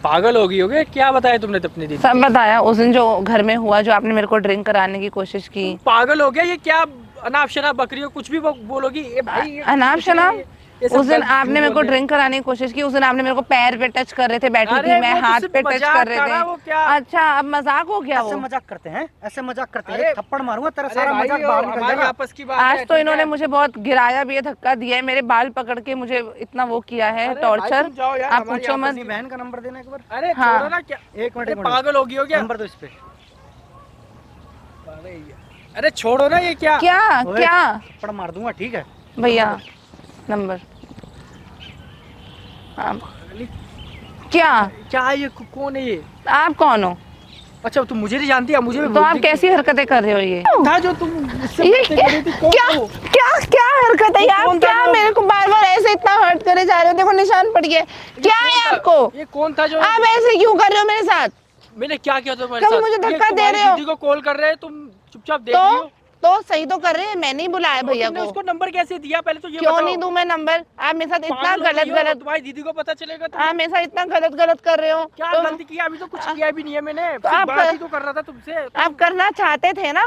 पागल हो गई होगे, क्या बताया तुमने तो अपनी दीदी? सब बताया उस दिन जो घर में हुआ, जो आपने मेरे को ड्रिंक कराने की कोशिश की। पागल हो गया? ये क्या अनाप शनाप बकरी हो, कुछ भी बोलोगी? ये भाई ये अनाप कुछ नहीं, शनाप? ये सब उस दिन गलत आपने झूठ मेरे को बोल रहे हैं। ड्रिंक कराने की कोशिश की। उस दिन आपने मेरे को पैर पे टच कर रहे थे, बैठी अरे थी मैं, वो तो हाथ सिर्फ पे टच मजाक कर रहे था ना, वो थे। क्या? अच्छा, अब मजाक हो गया ऐसे वो। मजाक करते हैं? ऐसे मजाक करते हैं? अरे, थप्पड़ मारूंगा तेरा अरे सारा भाई, मजाक बाहर निकल हमारी जाएगा। आपस की बात आज है, तो ठीक इन्होंने है? मुझे बहुत गिराया भी है, धक्का दिया है, मेरे बाल पकड़ के मुझे इतना वो किया है, अरे भाई, टॉर्चर। तुम जाओ यार, आप हमारी पूछो मत। अपनी बहन का नंबर देना एक बार। अरे हाँ। छोड़ो ना, क्या एक मिनट अरे एक मिनट, पागल हो गई हो क्या? नंबर दो इस पे। अरे छोड़ो ना, ये क्या? क्या ओए, क्या थप्पड़ मार दूंगा, ठीक है? भैया नंबर? क्या क्या है ये? कौन है ये? आप कौन हो? अच्छा तुम मुझे नहीं जानती? मुझे भी तो बोल आप दी- कैसी हरकतें कर रहे हो ये? था जो तुम मुझसे ये बातें कर रही थी, कौन क्या था वो? क्या क्या हरकत है वो आप? कौन था क्या जो- मेरे को बार बार ऐसे इतना हर्ट करे जा रहे हो? देखो निशान पड़ गया। क्या कौन है था? आपको? ये कौन था जो? आप ऐसे क्यों कर रहे हो मेरे साथ? मैंने क्या किया तुम्हारे कभी साथ? मुझे ये धक्का दे तुम्हारी रहे हो? दीदी को कॉल कर रहे हैं, तुम चुपचाप देख रही हो? तो सही तो कर रहे हैं, मैं नहीं बुलाया भैया तुमने को। उसको नंबर कैसे दिया पहले तो ये क्यों बताओ। नहीं दूं मैं नंबर? आप मेरे साथ इतना पागल हो गलत गई हो? गलत तुम्हारी दीदी को पता चलेगा तो आप मेरे साथ इतना गलत गलत कर रहे हो। क्या तो गलती किया? अभी तो कुछ किया भी नहीं है मैंने, तो सिर्फ आप बात ही तो कर रहा था तुमसे। आप करना चाहते थे ना,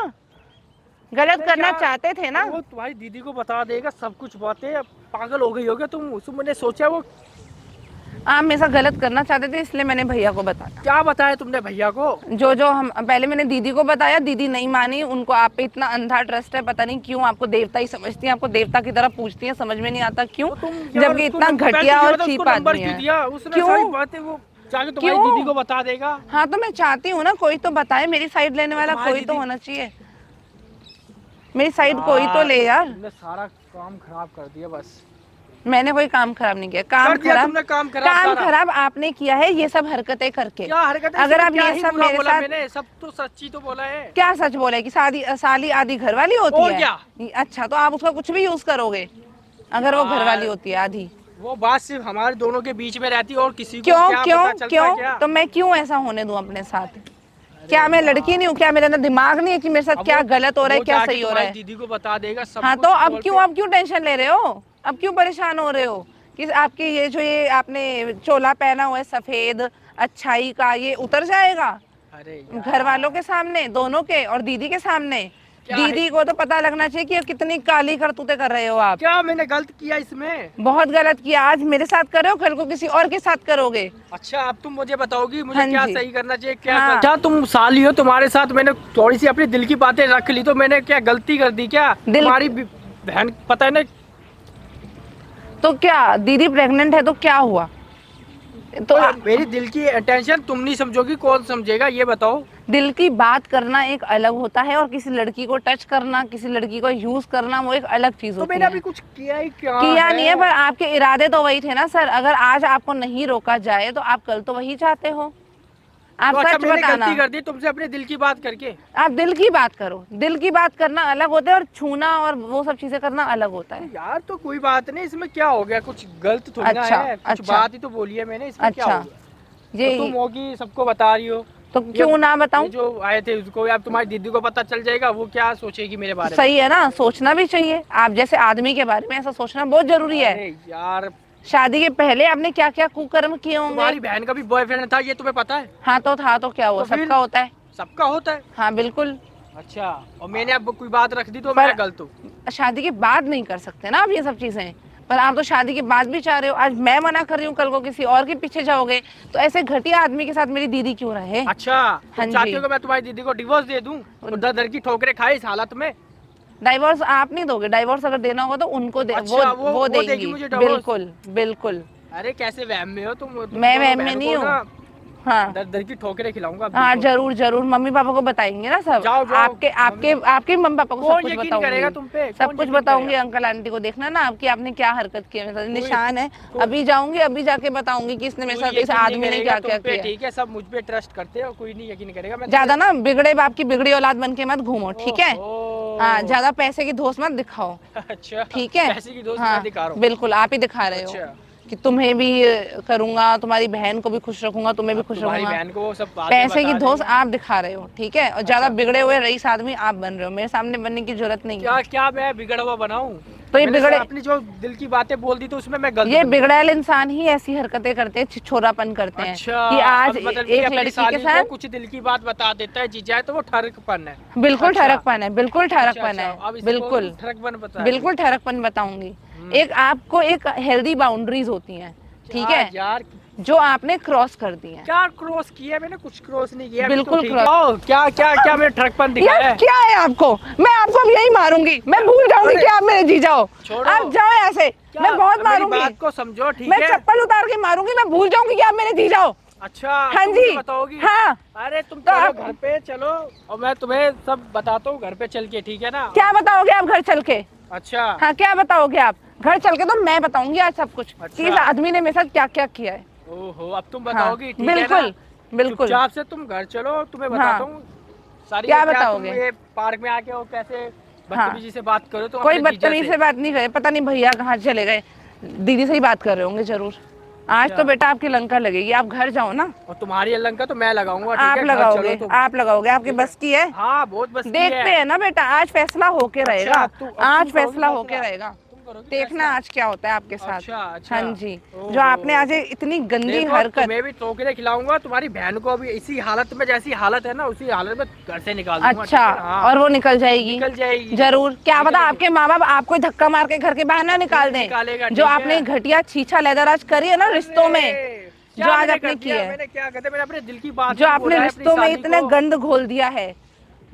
गलत अरे करना क्या- चाहते थे ना। वो तुम्हारी दीदी को बता देगा सब कुछ बातें। अब पागल हो गई होगी तुम? उसमें मैंने सोचा वो आप मेरे साथ गलत करना चाहते थे, इसलिए मैंने भैया को बताया। क्या बताया तुमने भैया को? जो हम पहले मैंने दीदी को बताया, दीदी नहीं मानी, उनको आप पे इतना अंधा ट्रस्ट है, पता नहीं क्यों आपको देवता ही समझती हैं, आपको देवता की तरह पूछती हैं, समझ में नहीं आता क्यों, जबकि इतना घटिया और चीप आदमी है। क्यों? जाके तुम्हारी दीदी को बता देगा। हाँ तो मैं चाहती हूँ ना कोई तो बताए, मेरी साइड लेने वाला कोई तो होना चाहिए, मेरी साइड कोई तो ले यार। तुमने सारा काम खराब कर दिया बस। मैंने कोई काम खराब नहीं किया, काम खराब आपने किया है ये सब हरकतें करके। क्या हरकतें? अगर आप ये सब मेरे साथ, मैंने सब तो सच्ची तो बोला है। क्या सच बोला है कि साली आधी घर वाली होती और है? क्या? अच्छा तो आप उसका कुछ भी यूज करोगे अगर वो घर वाली होती है आधी? वो बात सिर्फ हमारे दोनों के बीच में रहती है और किसी को क्यों क्या क्यों पता चलता क्यों क्या? तो मैं क्यों ऐसा होने दूं अपने साथ? क्या मैं लड़की नहीं हूँ? क्या मेरे अंदर दिमाग नहीं है कि मेरे साथ क्या गलत हो रहा है, क्या सही हो रहा है? दीदी को बता देगा सब। हाँ तो अब क्यों टेंशन ले रहे हो? अब क्यों परेशान हो रहे हो कि आपके ये आपने चोला पहना हुआ है सफेद अच्छाई का, ये उतर जाएगा अरे घर वालों के सामने, दोनों के, और दीदी के सामने? दीदी को तो पता लगना चाहिए कि कितनी काली करतूतें कर रहे हो आप। क्या मैंने गलत किया इसमें? बहुत गलत किया। आज मेरे साथ कर रहे हो, कल को किसी और के साथ करोगे। अच्छा अब तुम मुझे बताओगी मुझे हाँ क्या जी। सही करना चाहिए, क्या हाँ। क्या तुम साली हो, तुम्हारे साथ मैंने थोड़ी सी अपनी दिल की बातें रख ली तो मैंने क्या गलती कर दी क्या? तुम्हारी बहन पता है ना। तो क्या दीदी प्रेग्नेंट है तो क्या हुआ? तो मेरी दिल की टेंशन तुम नहीं समझोगी, कौन समझेगा ये बताओ? दिल की बात करना एक अलग होता है और किसी लड़की को टच करना, किसी लड़की को यूज करना, वो एक अलग चीज तो होती मैंने है। अभी कुछ किया ही क्या नहीं है, पर आपके इरादे तो वही थे ना सर। अगर आज आपको नहीं रोका जाए तो आप कल तो वही चाहते हो। आप तो अच्छा सच मैंने बताना। गलती कर दी तुमसे अपने दिल की बात करके। आप दिल की बात करो, दिल की बात करना अलग होता है और छूना और वो सब चीजें करना अलग होता है। यार तो कोई बात नहीं, इसमें क्या हो गया? कुछ गलत थोड़ी ना अच्छा, है, कुछ अच्छा। बात ही तो बोली है मैंने, इसमें क्या अच्छा। हो गया? ये तो तुम होगी सबको बता रही हो तो क्यों ना बताऊं? ये जो आए थे उसको, अब तुम्हारी दीदी को पता चल जाएगा, वो क्या सोचेगी मेरे बारे में? सही है ना, सोचना भी चाहिए। आप जैसे आदमी के बारे में ऐसा सोचना बहुत जरूरी है। अरे यार शादी के पहले आपने क्या क्या कुकर्म किए होंगे? तुम्हारी बहन का भी बॉयफ्रेंड था, ये तुम्हें पता है? हाँ तो था तो क्या हुआ? तो फिर? सबका होता है। सबका होता है। हाँ बिल्कुल। अच्छा और मैंने अब कोई बात रख दी तो मैं गलत हूँ? शादी के बाद नहीं कर सकते ना आप ये सब चीजें, पर आप तो शादी के बाद भी चाह रहे हो। आज मैं मना कर रही हूँ, कल को किसी और के पीछे जाओगे, तो ऐसे घटिया आदमी के साथ मेरी दीदी क्यों रहे? अच्छा हाँ तुम चाहती जी। हो कि मैं तुम्हारी दीदी को डिवोर्स दे दूं? दर दर की ठोकरें खाए इस हालत में? डाइवोर्स आप नहीं दोगे, डाइवोर्स अगर देना होगा तो उनको दे। अच्छा, वो देगी देंगी मुझे divorce? बिल्कुल बिल्कुल। अरे कैसे वहम में हो तुम मैं दोनों वहम में बहनों नहीं को हूँ। ना हाँ दर दर की ठोकरें खिलाऊंगा। हाँ जरूर जरूर, मम्मी पापा को बताएंगे ना सब। जाओ, जाओ। आपके मम्मी पापा को सब कौन कुछ यकीन करेगा तुम पे? सब कौन कुछ यकीन बताऊंगी। करेगा? अंकल आंटी को देखना ना आपकी आपने क्या हरकत की है मेरे साथ, निशान है। अभी जाऊंगी, अभी जाके बताऊंगी कि इसने मेरे साथ, इस आदमी ने क्या क्या किया। ठीक है सब मुझ पे ट्रस्ट करते हो, कोई नहीं यकीन करेगा। मैं ज्यादा ना बिगड़े बाप की बिगड़ी औलाद बन के मत घूमो, ठीक है? ओह, हाँ ज्यादा पैसे की धोस मत दिखाओ, अच्छा ठीक है? पैसे की दोस्त हाँ मैं दिखा रहा हूँ। बिल्कुल आप ही दिखा रहे हो अच्छा। कि तुम्हें भी करूंगा, तुम्हारी बहन को भी खुश रखूंगा, तुम्हें भी खुश तुम्हारी रखूंगा। बहन को वो सब बातें पैसे की बता धोस देंगे। आप दिखा रहे हो, ठीक है? और ज्यादा बिगड़े हुए रईस आदमी आप बन रहे हो, मेरे सामने बनने की जरूरत नहीं क्या है। क्या मैं बिगड़ा हुआ बनाऊं? तो ये मैंने बिगड़े, अपनी जो दिल की बातें बोल दी तो उसमें मैं गलत ये बन बिगड़ैल इंसान ही ऐसी हरकतें करते हैं, छिछोरापन करते हैं। अच्छा कि आज अब मतलब एक अपनी लड़की साली के को साथ कुछ दिल की बात बता देता है, जी जाए तो वो ठरकपन है। बिल्कुल अच्छा। ठरकपन है, बिल्कुल ठरकपन अच्छा, है, अब इसको बिल्कुल ठरकपन बता बिल्कुल ठरकपन बताऊंगी। एक आपको एक हेल्दी बाउंड्रीज होती हैं, ठीक है? यार जो आपने क्रॉस कर दी हैं। क्या क्रॉस किया? मैंने कुछ क्रॉस नहीं किया। अभी बिल्कुल तो ठीक cross। है। ओ, क्या क्या क्या मैंने ठरकपन दिखाया यार है? क्या है आपको? मैं आपको अब यही मारूंगी, मैं भूल जाऊंगी कि आप मेरे जीजा हो। छोड़ो। आप जाओ यहाँ से, क्या? मैं बहुत मेरी मारूंगी। बात को समझो, ठीक मैं है? चप्पल उतार के मारूंगी, मैं भूल जाऊंगी कि आप मेरे जीजा हो। अच्छा हाँ तुम जी, मुझे बताओगी? हाँ। अरे तुम तो चलो आप- घर पे चलो और मैं तुम्हें सब बताता हूँ घर पे चल के, ठीक है ना? क्या बताओगे आप घर चल के? अच्छा हाँ क्या बताओगे आप घर चल के? तो मैं बताऊंगी आज सब कुछ अच्छा। कि इस आदमी ने मेरे साथ क्या क्या किया है। ओहो अब तुम हाँ, बताओगी, ठीक है बिल्कुल ना? बिल्कुल। चुपचाप से तुम घर चलो, तुम्हें हाँ। बताता हूँ सारी। क्या तुम बताओगे? ये पार्क में आके और कैसे बदतमीजी से बात करो तो कोई अपने जीजा बदतमीजी से बात नहीं करे, पता नहीं भैया कहाँ चले गए, दीदी से ही बात कर रहे होंगे जरूर। आज अच्छा। तो बेटा आपकी लंका लगेगी, आप घर जाओ ना। और तुम्हारी अलंका तो मैं लगाऊंगा, ठीक आप है? घर लगाओगे, चलो तुम। आप लगाओगे, आपकी बस की है। हाँ बहुत बस की देखते है। हैं ना बेटा, आज फैसला होके रहेगा। अब तुम आज करोगी फैसला होके फैसला? रहेगा, तुम करोगी देखना आज क्या होता है आपके साथ। अच्छा, अच्छा। हाँ जी, ओहो। जो आपने आज ये इतनी गंदी देखो, हरकत। तुम्हें भी ठोकरे खिलाऊंगा, तुम्हारी बहन को भी इसी हालत में, जैसी हालत है ना उसी हालत में घर से निकाल दूंगा, अच्छा, ठीक है? हाँ। और वो निकल जाएगी? निकल जाएगी जरूर। क्या पता निकलेगी। आपके माँ बाप आपको धक्का मार के घर के बाहर ना निकाल दें, निकालेगा, जो ठीक आपने है। घटिया छीछा लेदराज करी है ना रिश्तों में। अरे, जो आज आपने किया है, मैंने क्या कहते, मैंने अपने दिल की बात जो नहीं आपने बोला है, रिश्तों अपनी में शादी इतने को। गंद घोल दिया है,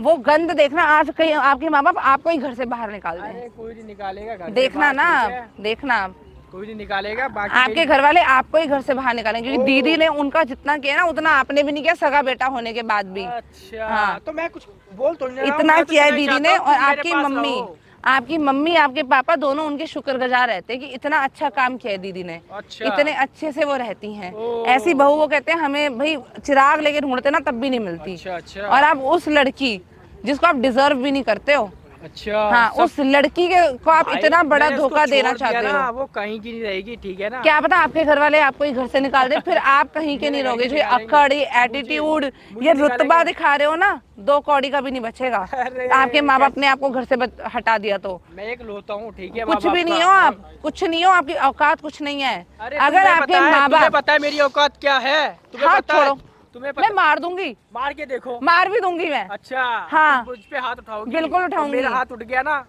वो गंद देखना आज कहीं आपके माँ बाप आपको ही घर से बाहर निकाल दें। अरे कोई नहीं निकालेगा घर से देखना बाहर, ना, ठीक है? देखना आप, कोई नहीं निकालेगा, बाकी आपके घर वाले आपको ही घर से बाहर निकालेंगे, क्योंकि दीदी ने उनका जितना किया ना उतना आपने भी नहीं किया, सगा बेटा होने के बाद भी। अच्छा हाँ। तो मैं कुछ बोल तो नहीं रहा हूँ, इतना मैं तो किया है इतना ही दीदी चाहता ने। हूँ और तुम मेरे आपकी पास मम्मी, रहो। आपकी मम्मी आपके पापा दोनों उनके शुक्रगुजार रहते हैं कि इतना अच्छा काम किया है दीदी ने, अच्छा। इतने अच्छे से वो रहती हैं। ओ। ऐसी बहू वो कहते हैं हमें भाई चिराग लेके ढूंढते ना तब भी नहीं मिलती। अच्छा अच्छा और आप उस लड़की जिसको आप डिजर्व भी नहीं करते हो, अच्छा। हाँ, सब- उस लड़की के को आप भाई, इतना बड़ा मैंने उसको धोखा देना छोड़ दिया चाहते ना, हो। वो कहीं की नहीं रहेगी, ठीक है ना? क्या पता आपके घर वाले आपको ही घर से निकाल दे, फिर आप कहीं के नहीं मेरे घर रहोगे। के जो ये निकालेंगे। अकड़, ये एटीट्यूड, मुझे ये रुतबा निकालेंगे। दिखा रहे हो ना, 2 कौड़ी का भी नहीं बचेगा। अरे, आपके माँ बाप ने आपको घर से हटा दिया तो मैं एक लोता हूँ, ठीक है? कुछ माँ भी बाप नहीं का। हो आप, कुछ नहीं हो, आपकी औकात कुछ नहीं है। अरे अगर तुम्हें आपके पता है, माँ तुम्हें बाप, पता है मेरी औकात क्या है? तुम्हें हाथ पता है? छोड़ो, तुम्हें मैं पता? मार दूंगी, मार के देखो। मार भी दूंगी मैं। अच्छा हाँ। तुम मुझ पे हाथ उठाओगी? बिल्कुल तो उठाऊंगी। मेरा हाथ उठ गया ना।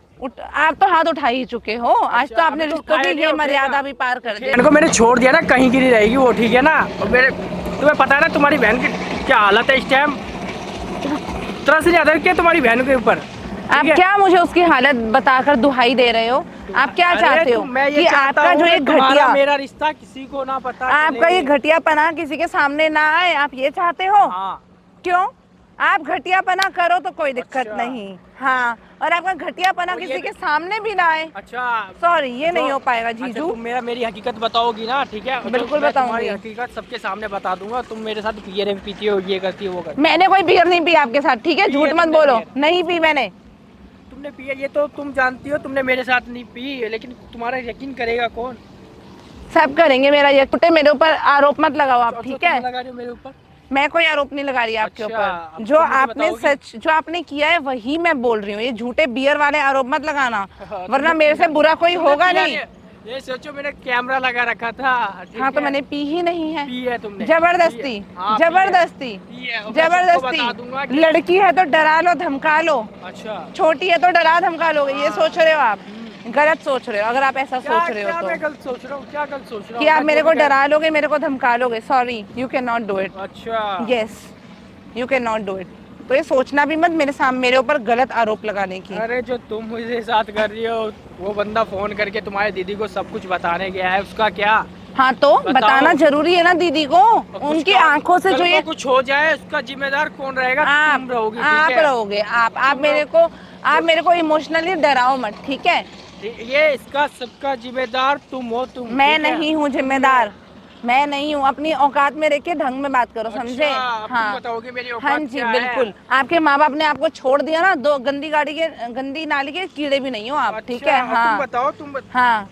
आप तो हाथ उठा ही चुके हो। आज तो आपने अभी तो रिश्तों की उठाया ये नहीं, मर्यादा उठेगा। भी पार कर दी। बहन को मैंने छोड़ दिया ना, कहीं की नहीं रहेगी वो, ठीक है ना? और मेरे तुम्हें पता है ना तुम्हारी बहन की क्या हालत है इस टाइम, तुम तरस नहीं आता क्या तुम्हारी बहन के ऊपर? आप क्या मुझे उसकी हालत बताकर दुहाई दे रहे हो? आप क्या अरे चाहते हो मैं ये कि चाहता आपका हूँ जो कि ये तुम्हारा घटिया, मेरा रिश्ता किसी को ना पता आपका चले। ये घटियापना किसी के सामने ना आए, आप ये चाहते हो? हाँ। क्यों? आप घटियापना करो तो कोई दिक्कत अच्छा। नहीं, हाँ, और आपका घटियापना और ये किसी के सामने भी ना आए, अच्छा सॉरी, ये नहीं तो- हो पाएगा अच्छा, जीजू। तुम मेरी हकीकत बताओगी ना, ठीक है? तो बिल्कुल मैं बताऊंगी। तुम्हारी हकीकत सबके सामने बता दूंगा। तुम मेरे साथ बियर पीती हो, ये करती हो, वो करती मैंने कोई बियर नहीं पी आपके साथ, ठीक है? पी झूठ है मत तुमने बोलो, बियर। नहीं पी मैंने। हो। तुमने पिया ये तो तुम जानती हो, तुमने मेरे साथ नहीं पी, लेकिन तुम्हारा यकीन करेगा कौन? सब करेंगे मेरा ये, टूटे मेरे ऊपर आरोप मत लगाओ आप, और ठीक तुम है? लगा रहे हो मेरे ऊपर? मैं कोई आरोप नहीं लगा रही आपके अच्छा, ऊपर। अब जो तुम मुझे आपने बताओगी? सच, जो आपने किया है वही मैं बोल रही हूँ। ये झूठे बियर वाले आरोप मत लगाना, तुमने वरना मेरे से पिया- बुरा कोई तुमने होगा पिया नहीं। ये सोचो मैंने कैमरा लगा रखा था, ठीक हाँ तो है? मैंने पी ही नहीं है, पी है तुमने? जबरदस्ती, पी है। हाँ, पी है। जबरदस्ती, पी है। और मैं सबको बता दूंगा जबरदस्ती। कि- लड़की है तो डरा लो, धमका लो, अच्छा छोटी है तो डरा धमका लोगे, ये सोच रहे हो आप? गलत सोच रहे हो अगर आप ऐसा क्या सोच रहे क्या हो मैं तो, गलत सोच रहा हूँ? क्या गलत सोच रहा हूँ? कि आप मैं मेरे जो को भी कर- डरा लोगे, मेरे को धमका लोगे। Sorry, you can not do it. अच्छा yes, you can not do it. तो ये सोचना भी मत मेरे सामने मेरे ऊपर गलत आरोप लगाने की। अरे जो तुम मुझे साथ कर रही हो, वो बंदा फोन करके तुम्हारी दीदी को सब कुछ बताने गया है, उसका क्या? हाँ तो बताओ। बताना जरूरी है ना दीदी को, और कुछ उनकी का- आंखों से कल जो को ये कुछ हो जाए उसका जिम्मेदार कौन रहेगा? तुम रहोगी, ठीक आप है? रहोगे, आप मेरे को इमोशनली डराओ मत, ठीक है? ये इसका सबका जिम्मेदार तुम हो, तुम। मैं ठीक है? नहीं हूँ जिम्मेदार, मैं नहीं हूँ। अपनी औकात में रह के ढंग में बात करो, समझे? अच्छा, अब तुम बताओगे मेरी औकात हाँ जी क्या है? बिल्कुल। आपके माँ बाप ने आपको छोड़ दिया ना, 2 गंदी नाली के कीड़े भी नहीं हो आप, ठीक है? अच्छा, अब हाँ तुम बताओ, हाँ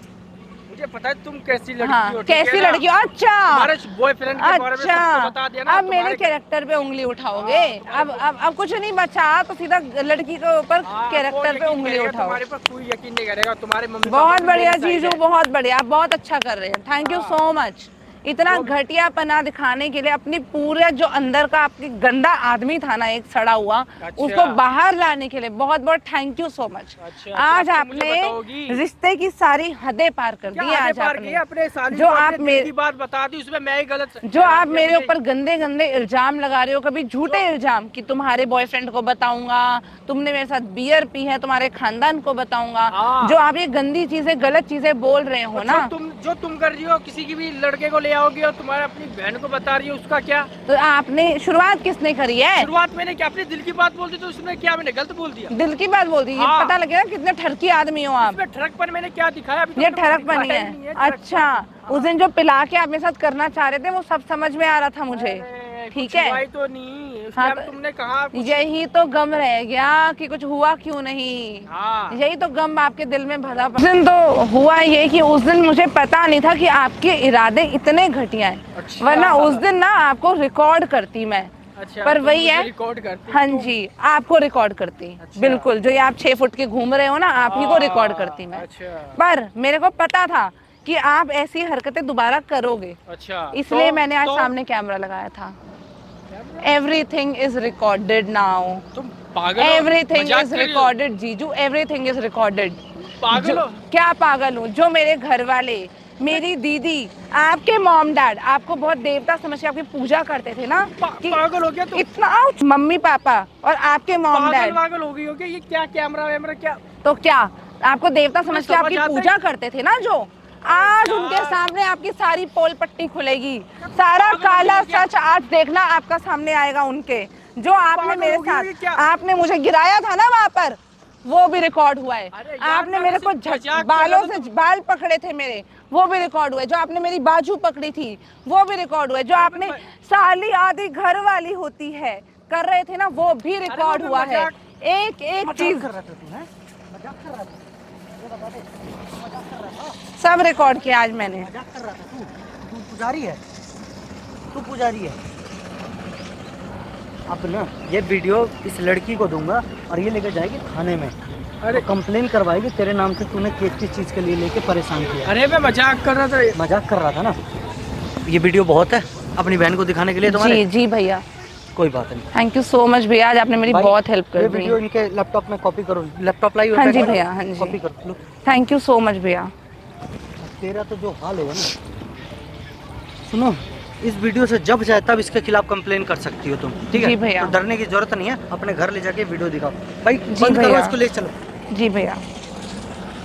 मुझे पता है तुम कैसी लड़की हाँ, हो, ठीक है कैसी ना? लड़की हो? अच्छा तुम्हारे बॉयफ्रेंड के बारे में सबको बता दिया ना, अब मेरे तुम्हारे- कैरेक्टर पे उंगली उठाओगे? अब कुछ नहीं बचा तो सीधा लड़की के ऊपर हाँ, कैरेक्टर कोई पे यकीन उंगली करेगा, उठाओ। तुम्हारे पर कोई यकीन नहीं करेगा, तुम्हारे मम्मी बहुत पापा भी बढ़िया मेरे साइड जीजू, है। बहुत बढ़िया, आप बहुत अच्छा कर रहे हैं, थैंक यू हाँ। So much. इतना घटियापना दिखाने के लिए, अपनी पूरे जो अंदर का आपकी गंदा आदमी था ना एक सड़ा हुआ, अच्छा। उसको बाहर लाने के लिए बहुत बहुत थैंक यू सो मच। अच्छा, आज तो मुझे आपने बताओगी? रिश्ते की सारी हदें पार कर क्या दी। आगे आज पार की आपने अपने साली जो को, आप अपने दिल मेरे- की बात बता दी, उसमें मैं ही गलत जो आप मेरे मुझे- ऊपर गंदे गंदे इल्जाम लगा रहे हो, कभी झूठे इल्जाम कि तुम्हारे बॉयफ्रेंड को बताऊंगा, तुमने मेरे साथ बियर पी है, तुम्हारे खानदान को बताऊंगा, हाँ। जो आप ये गंदी चीजें, गलत चीजें बोल रहे हो ना, जो तुम कर रही हो, किसी की भी लड़के को ले आओगी और तुम्हारे अपनी बहन को बता रही हो, उसका क्या? तो आपने शुरुआत किसने करी है? शुरुआत मैंने क्या अपने दिल की बात बोल दी, तो उसमें क्या मैंने गलत बोल दिया? दिल की बात बोल दी, ये हाँ। पता लगेगा कितने ठरकी आदमी हो आप। इसमें ठरकपन मैंने क्या दिखाया? अभी तो ये तुमने ठरक कुछ बनी दिखाया ही नहीं है। ठरकपन। अच्छा, उस दिन जो पिला के आप मेरे साथ करना चाह रहे थे वो सब समझ में आ रहा था मुझे, अरे, ठीक कुछ है? हुआ ही तो नहीं, उस हाँ, टाइम तुमने कहा कुछ- यही तो गम रह गया कि कुछ हुआ क्यों नहीं। हाँ। यही तो गम आपके दिल में भरा। उस दिन तो हुआ ये कि उस दिन मुझे पता नहीं था कि आपके इरादे इतने घटिया हैं, अच्छा। वरना उस दिन ना आपको रिकॉर्ड करती मैं। अच्छा, पर तुम वही मुझे है, रिकॉर्ड करती हाँ तो- जी, आपको रिकॉर्ड करती। अच्छा। बिल्कुल, जो ये आप 6 फुट के घूम रहे हो ना, आप ही को रिकॉर्ड करती मैं। अच्छा पर मेरे को पता था कि आप ऐसी हरकतें दोबारा करोगे, अच्छा, इसलिए तो- मैंने आज तो सामने कैमरा लगाया था। एवरीथिंग इज रिकॉर्डेड नाउ, तुम पागल हो? एवरीथिंग मजाक इज कर रही हो? रिकॉर्डेड जीजू, एवरीथिंग इज रिकॉर्डेड। पागल हो? क्या पागल हूँ? जो मेरे घर वाले मेरी दीदी, आपके मॉम डैड आपको बहुत देवता समझ के आपकी पूजा करते थे ना कि पागल हो गया तू? इतना मम्मी पापा और आपके मॉम डैड पागल हो गई हो क्या? ये क्या कैमरा वैमरा क्या? तो क्या आपको देवता समझ के आपकी समझ आता पूजा करते थे ना, जो आज उनके सामने आपकी सारी पोल पट्टी खुलेगी, सारा काला सच आज देखना आपका सामने आएगा उनके। जो आपने पागल मेरे हो गई हो ये साथ, क्या? आपने मुझे गिराया था ना वहां पर, वो भी रिकॉर्ड हुआ है। अरे यार, आपने मैं मेरे वैसे को मजाक कर बालों रहा था से बाल पकड़े थे मेरे, वो भी रिकॉर्ड हुआ है। जो आपने मेरी बाजू पकड़ी थी वो भी रिकॉर्ड हुआ है। जो आपने साली आधी घर वाली होती है कर रहे थे ना, वो भी रिकॉर्ड हुआ है। एक एक चीज कर रहा था तू, हैं? मजाक कर रहा था, ये बता दे, मजाक कर रहा था, सब रिकॉर्ड किया आज मैंने। मजाक कर रहा था तू पुजारी है, तू पुजारी है। अब ना ये वीडियो इस लड़की को दूंगा और ये लेकर जाएगी थाने में। अरे कंप्लेन करवाएगी तेरे नाम से, तूने किस चीज़ के लिए लेके परेशान किया। अरे मैं मजाक कर रहा था। मजाक कर रहा था ना। ये वीडियो बहुत है अपनी बहन को दिखाने के लिए तुम्हारे। जी जी भैया, कोई बात नहीं। थैंक यू सो मच भैया, आज आपने मेरी भाई, बहुत हेल्प ये कर दी। वीडियो इनके लैपटॉप में कॉपी करो। लैपटॉप लाई हाँ जी भैया, हाँ जी। कॉपी कर लो। थैंक यू सो मच भैया। तेरा तो जो हाल होगा ना, सुनो, इस वीडियो से जब चाहे तब इसके खिलाफ कंप्लेन कर सकती हो तुम, ठीक है? जी भैया। तो डरने की जरूरत नहीं है, अपने घर ले जाके वीडियो दिखाओ। भाई जी बंद करो भैया। इसको, ले चलो। जी भैया।